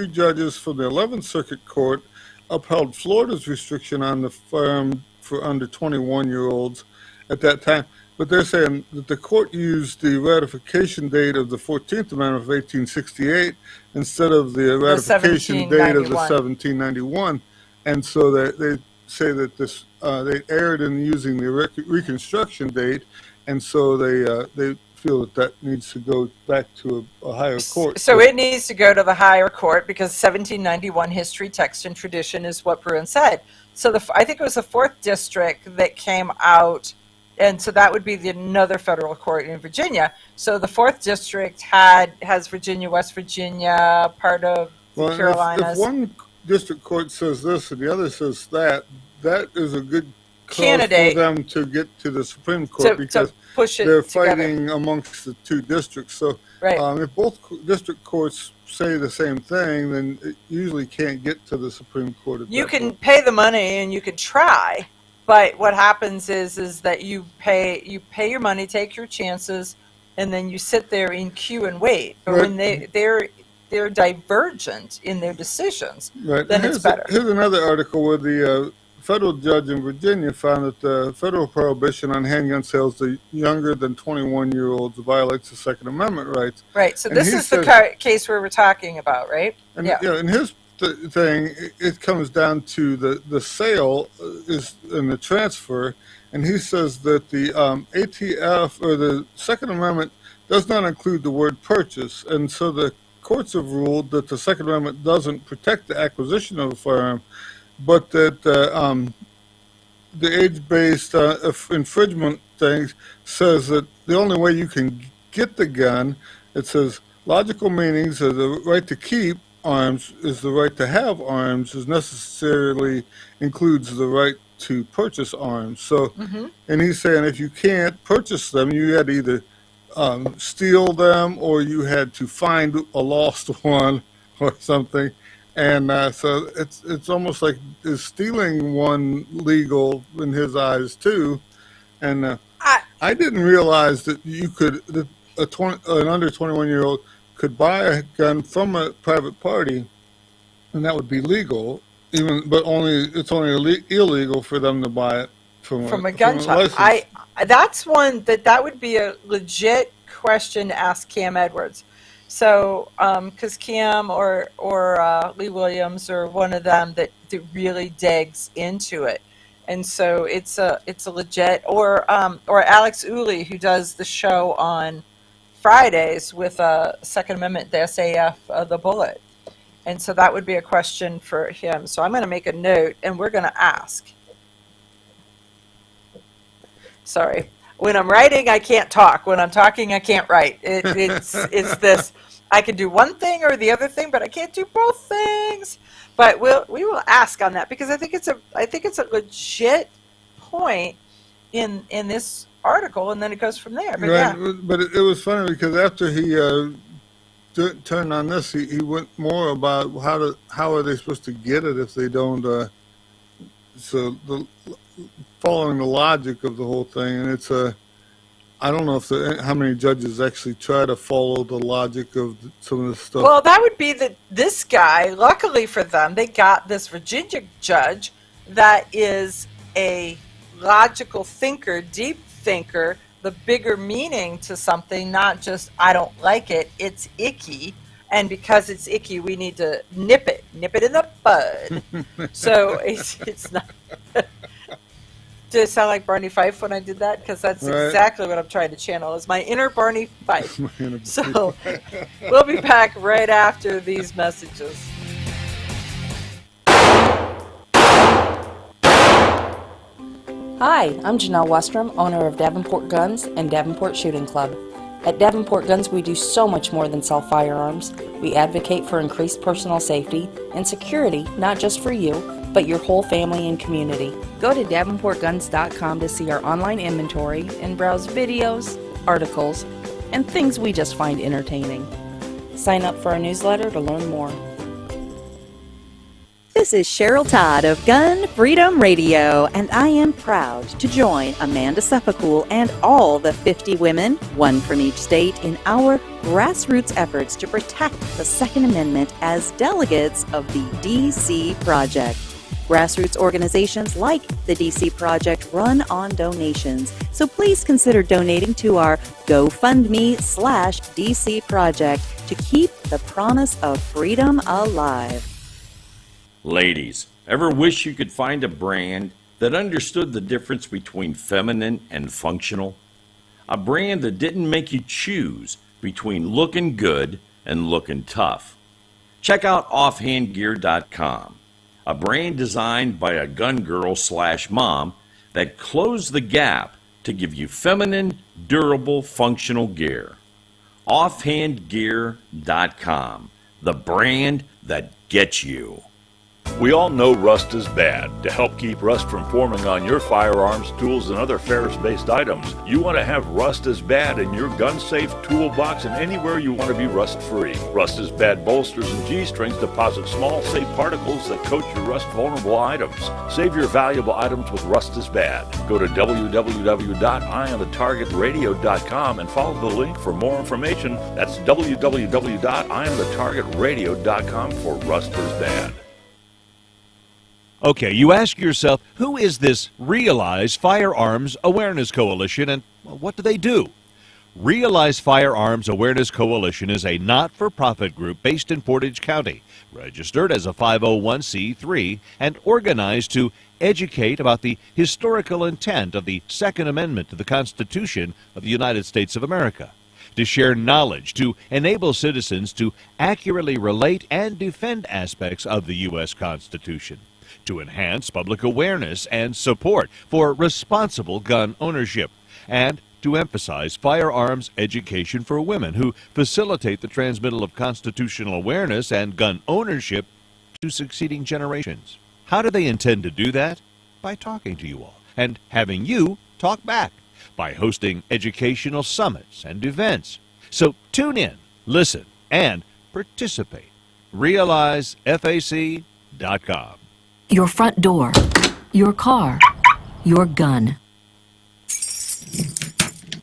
judges from the 11th Circuit Court upheld Florida's restriction on the firearm for under 21-year-olds at that time. but they're saying that the court used the ratification date of the 14th Amendment of 1868 instead of the ratification date of the 1791. And so they say that this they erred in using the Reconstruction date, and so they feel that needs to go back to a higher court. So it needs to go to the higher court because 1791 history, text, and tradition is what Bruin said. So I think it was the 4th District that came out, and so that would be another federal court in Virginia. So the 4th District has Virginia, West Virginia, part of the Carolinas. If one district court says this and the other says that is a good candidate for them to get to the Supreme Court because they're fighting amongst the two districts. So if both district courts say the same thing, then it usually can't get to the Supreme Court. You can pay the money and you can try, but what happens is that you pay your money, take your chances, and then you sit there in queue and wait. But when they're divergent in their decisions, then it's better. Here's another article where the federal judge in Virginia found that the federal prohibition on handgun sales to younger than 21-year-olds violates the Second Amendment rights. Right. So this is the case where we're talking about, right? And, in his thing, it comes down to the sale and the transfer, and he says that the ATF or the Second Amendment does not include the word purchase, and so the courts have ruled that the Second Amendment doesn't protect the acquisition of a firearm, but that the age-based infringement thing says that the only way you can get the gun, it says logical meanings of the right to keep arms is the right to have arms is necessarily includes the right to purchase arms. So, and he's saying if you can't purchase them, you had to either steal them or you had to find a lost one or something. And so it's almost like is stealing one legal in his eyes too. And I didn't realize that you could that an under 21-year-old could buy a gun from a private party, and that would be legal. But it's only illegal for them to buy it from a gun shop. That's one that would be a legit question to ask Cam Edwards. So, because Cam or Lee Williams or one of them that really digs into it, and so it's a legit or Alex Uli, who does the show on Fridays with Second Amendment, the SAF, the bullet, and so that would be a question for him. So I'm going to make a note, and we're going to ask. Sorry. When I'm writing, I can't talk. When I'm talking, I can't write. It's this. I can do one thing or the other thing, but I can't do both things. But we will ask on that because I think it's a legit point in this article, and then it goes from there. But but it was funny because after he turned on this, he went more about how are they supposed to get it if they don't. Following the logic of the whole thing, and it's I don't know how many judges actually try to follow the logic of some of this stuff. Well, that would be that this guy, luckily for them, they got this Virginia judge that is a logical thinker, deep thinker, the bigger meaning to something, not just I don't like it, it's icky. And because it's icky, we need to nip it in the bud. So it's not... Did it sound like Barney Fife when I did that? Because that's exactly what I'm trying to channel, is my inner Barney Fife. So we'll be back right after these messages. Hi, I'm Janelle Westrom, owner of Davenport Guns and Davenport Shooting Club. At Davenport Guns, we do so much more than sell firearms. We advocate for increased personal safety and security, not just for you, but your whole family and community. Go to DavenportGuns.com to see our online inventory and browse videos, articles, and things we just find entertaining. Sign up for our newsletter to learn more. This is Cheryl Todd of Gun Freedom Radio, and I am proud to join Amanda Sefcool and all the 50 women, one from each state, in our grassroots efforts to protect the Second Amendment as delegates of the DC Project. Grassroots organizations like the DC Project run on donations, So please consider donating to our GoFundMe/DC project to keep the promise of freedom alive. Ladies, ever wish you could find a brand that understood the difference between feminine and functional? A brand that didn't make you choose between looking good and looking tough. Check out offhandgear.com, a brand designed by a gun girl/mom that closed the gap to give you feminine, durable, functional gear. Offhandgear.com, the brand that gets you. We all know rust is bad. To help keep rust from forming on your firearms, tools, and other ferrous-based items, you want to have Rust is Bad in your gun-safe toolbox and anywhere you want to be rust-free. Rust is Bad bolsters and G-strings deposit small, safe particles that coat your rust-vulnerable items. Save your valuable items with Rust is Bad. Go to www.eyeonthetargetradio.com and follow the link for more information. That's www.eyeonthetargetradio.com for Rust is Bad. Okay, you ask yourself, who is this Realize Firearms Awareness Coalition, and what do they do? Realize Firearms Awareness Coalition is a not-for-profit group based in Portage County, registered as a 501c3, and organized to educate about the historical intent of the Second Amendment to the Constitution of the United States of America, to share knowledge, to enable citizens to accurately relate and defend aspects of the U.S. Constitution, to enhance public awareness and support for responsible gun ownership, and to emphasize firearms education for women who facilitate the transmittal of constitutional awareness and gun ownership to succeeding generations. How do they intend to do that? By talking to you all and having you talk back, by hosting educational summits and events. So tune in, listen, and participate. RealizeFAC.com. Your front door, your car, your gun.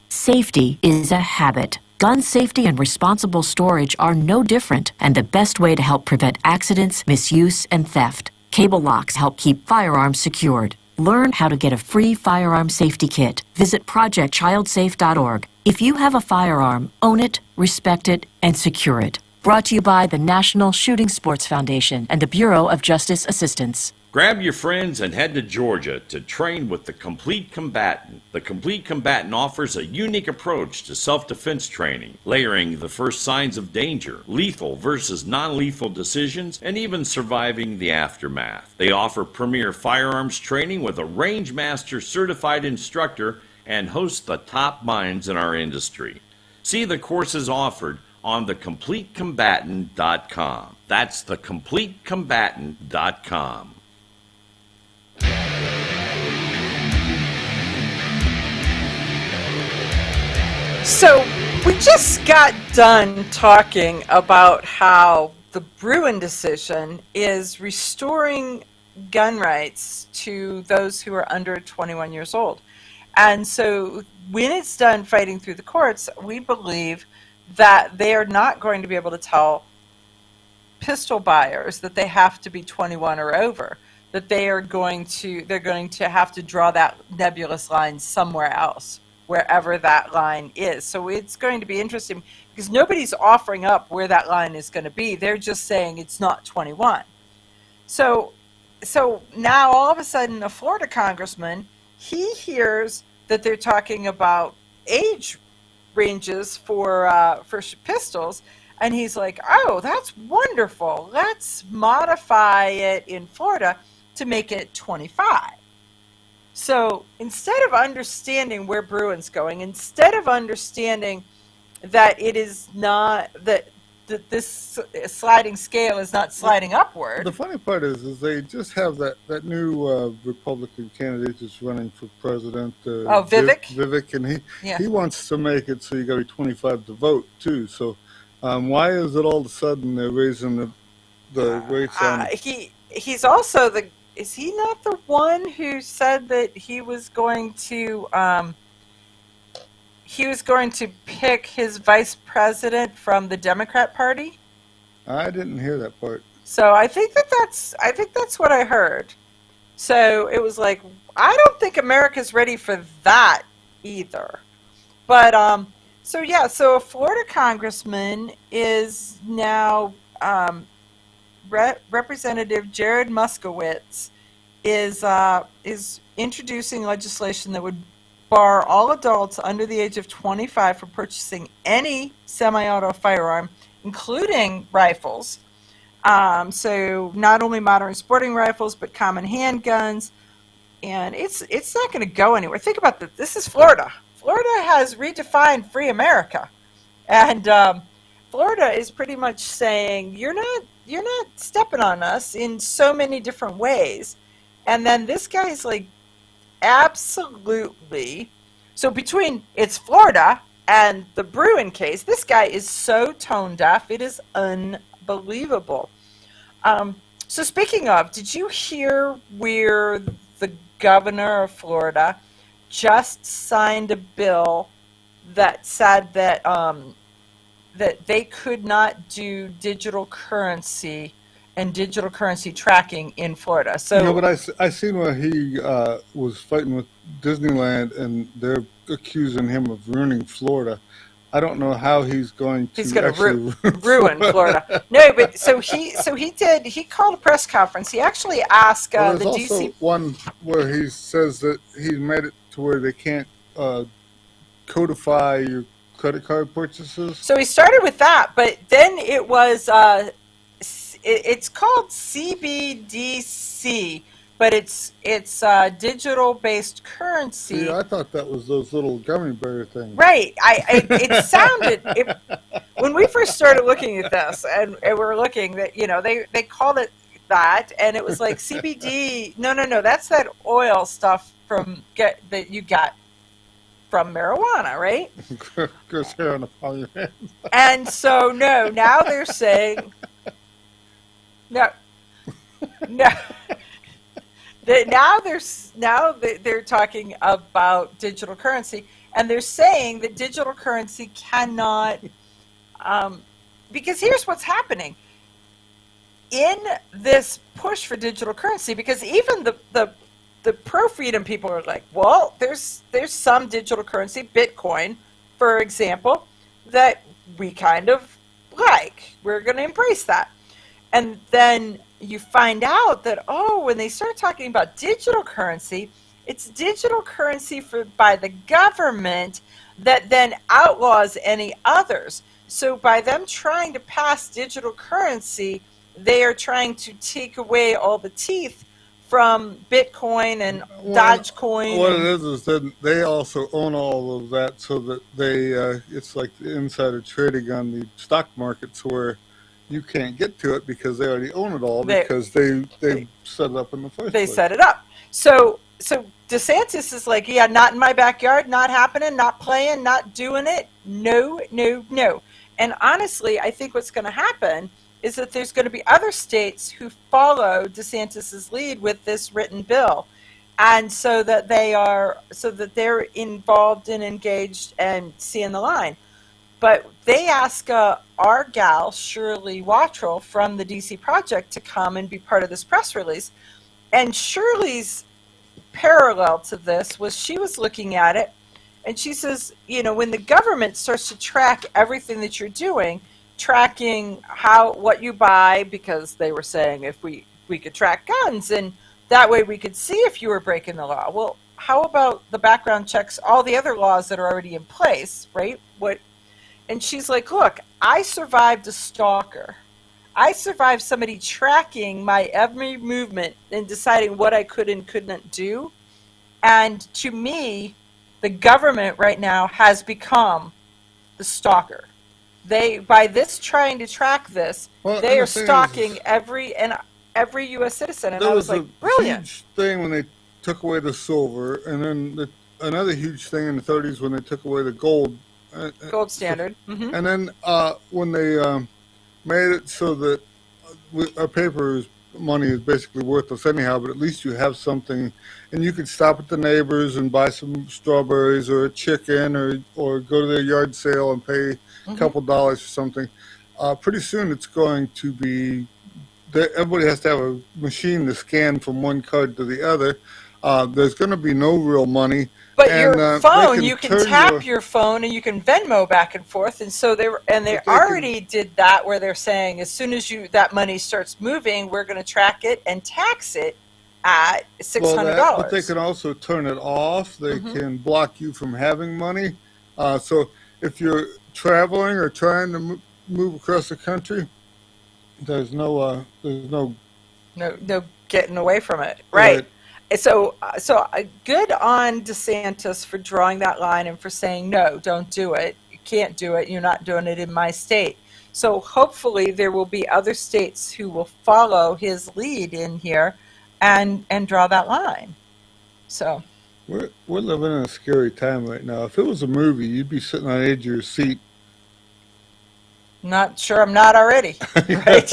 Safety is a habit. Gun safety and responsible storage are no different, and the best way to help prevent accidents, misuse, and theft. Cable locks help keep firearms secured. Learn how to get a free firearm safety kit. Visit projectchildsafe.org. If you have a firearm, own it, respect it, and secure it. Brought to you by the National Shooting Sports Foundation and the Bureau of Justice Assistance. Grab your friends and head to Georgia to train with the Complete Combatant. The Complete Combatant offers a unique approach to self-defense training, layering the first signs of danger, lethal versus non-lethal decisions, and even surviving the aftermath. They offer premier firearms training with a Rangemaster certified instructor and host the top minds in our industry. See the courses offered on thecompletecombatant.com. That's thecompletecombatant.com. So we just got done talking about how the Bruen decision is restoring gun rights to those who are under 21 years old. And so when it's done fighting through the courts, we believe that they are not going to be able to tell pistol buyers that they have to be 21 or over, that they're going to have to draw that nebulous line somewhere else, wherever that line is. So it's going to be interesting because nobody's offering up where that line is going to be. They're just saying it's not 21. So now all of a sudden a Florida congressman, he hears that they're talking about age ranges for pistols, and he's like, oh, that's wonderful. Let's modify it in Florida to make it 25. So instead of understanding where Bruin's going, instead of understanding that it is not that this sliding scale is not sliding upward. The funny part is they just have that new Republican candidate that's running for president. Vivek. Vivek, and he wants to make it so you got to be 25 to vote too. So why is it all of a sudden they're raising the rates on? He's also Is he not the one who said that he was going to pick his vice president from the Democrat Party? I didn't hear that part. So I think that's what I heard. So it was like, I don't think America's ready for that either. But so a Florida congressman is now Representative Jared Moskowitz is introducing legislation that would bar all adults under the age of 25 from purchasing any semi-auto firearm, including rifles. So not only modern sporting rifles, but common handguns. And it's not going to go anywhere. Think about this. This is Florida. Florida has redefined free America. And Florida is pretty much saying, you're not stepping on us in so many different ways. And then this guy's like, absolutely. So between it's Florida and the Bruen case, this guy is so tone deaf, it is unbelievable. So speaking of, did you hear where the governor of Florida just signed a bill that said that that they could not do digital currency and digital currency tracking in Florida? So no, but I seen where he was fighting with Disneyland, and they're accusing him of ruining Florida. I don't know how he's going to ruin Florida. No, but so he called a press conference. He actually asked the there's DC. also one where he says that he's made it to where they can't codify your credit card purchases. So he started with that, but then it was it's called CBDC, but it's digital based currency. See, I thought that was those little gummy bear things. Right. It sounded when we first started looking at this, and we're looking that they called it that, and it was like CBD. No, that's that oil stuff that you got from marijuana, right? Goes hair on the palm of your hand. And so now they're saying no. Now they're talking about digital currency, and they're saying that digital currency cannot, because here's what's happening in this push for digital currency. Because even the pro-freedom people are like, well, there's some digital currency, Bitcoin, for example, that we kind of like. We're going to embrace that, and then you find out that, when they start talking about digital currency, it's digital currency by the government that then outlaws any others. So by them trying to pass digital currency, they are trying to take away all the teeth from Bitcoin and Dogecoin. What it is that they also own all of that, so that they it's like the insider trading on the stock markets, where you can't get to it because they already own it all, because they set it up in the first place. They set it up. So DeSantis is like, yeah, not in my backyard, not happening, not playing, not doing it. No. And honestly, I think what's going to happen is that there's going to be other states who follow DeSantis's lead with this written bill. And so that they're involved and engaged and seeing the line. But they ask our gal, Shirley Wattrell from the DC Project, to come and be part of this press release. And Shirley's parallel to this was she was looking at it, and she says, when the government starts to track everything that you're doing, tracking what you buy, because they were saying if we could track guns, and that way we could see if you were breaking the law. Well, how about the background checks, all the other laws that are already in place, right? And she's like, look, I survived a stalker. I survived somebody tracking my every movement and deciding what I could and couldn't do. And to me, the government right now has become the stalker. By this trying to track this, they are stalking every U.S. citizen. And I was like, brilliant. Huge thing when they took away the silver, and then another huge thing in the 30s when they took away the gold standard. Mm-hmm. And then when they made it so that our paper money is basically worthless anyhow, but at least you have something, and you can stop at the neighbors and buy some strawberries or a chicken, or go to their yard sale and pay a couple dollars for something. Pretty soon it's going to be, everybody has to have a machine to scan from one card to the other. There's going to be no real money. But and, your phone, you can turn tap your phone and you can Venmo back and forth. And so they already did that, where they're saying as soon as that money starts moving, we're going to track it and tax it at $600. But they can also turn it off. They can block you from having money. So if you're traveling or trying to move across the country, there's no getting away from it, right? So good on DeSantis for drawing that line and for saying, no, don't do it. You can't do it. You're not doing it in my state. So hopefully there will be other states who will follow his lead in here and draw that line. So we're living in a scary time right now. If it was a movie, you'd be sitting on the edge of your seat. Not sure I'm not already, right?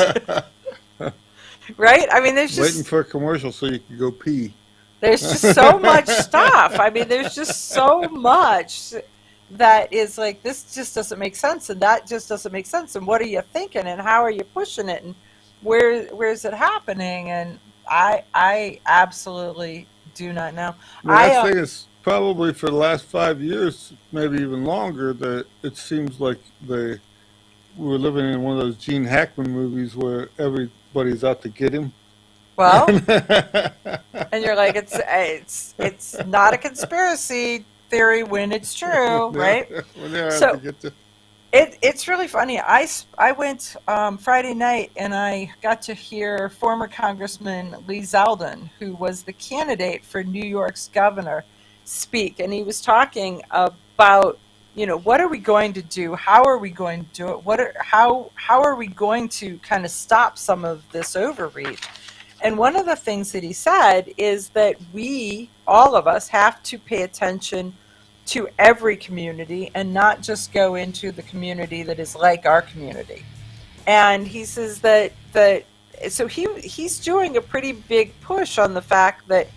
Right? I mean, there's just... Waiting for a commercial so you can go pee. There's just so much stuff. I mean, there's just so much that is like, this just doesn't make sense, and that just doesn't make sense, and what are you thinking, and how are you pushing it, and where's it happening? And I absolutely do not know. The next thing is probably for the last 5 years, maybe even longer, that it seems like we're living in one of those Gene Hackman movies where everybody's out to get him. Well, and you're like, it's not a conspiracy theory when it's true, right? So it's really funny. I went Friday night and I got to hear former Congressman Lee Zeldin, who was the candidate for New York's governor, speak, and he was talking about, what are we going to do? How are we going to do it? How are we going to kind of stop some of this overreach? And one of the things that he said is that we, all of us, have to pay attention to every community and not just go into the community that is like our community. And he says so he's doing a pretty big push on the fact that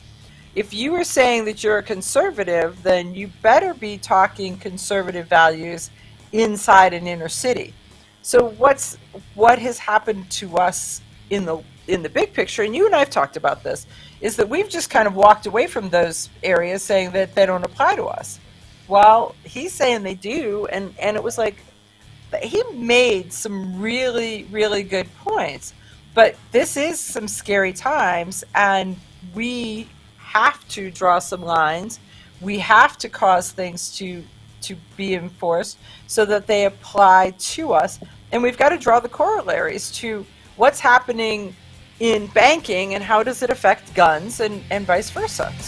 if you are saying that you're a conservative, then you better be talking conservative values inside an inner city. So what has happened to us in the big picture, and you and I have talked about this, is that we've just kind of walked away from those areas saying that they don't apply to us. Well, he's saying they do, and it was like, he made some really, really good points. But this is some scary times, and we have to draw some lines. We have to cause things to be enforced so that they apply to us. And we've got to draw the corollaries to what's happening in banking and how does it affect guns and vice versa. So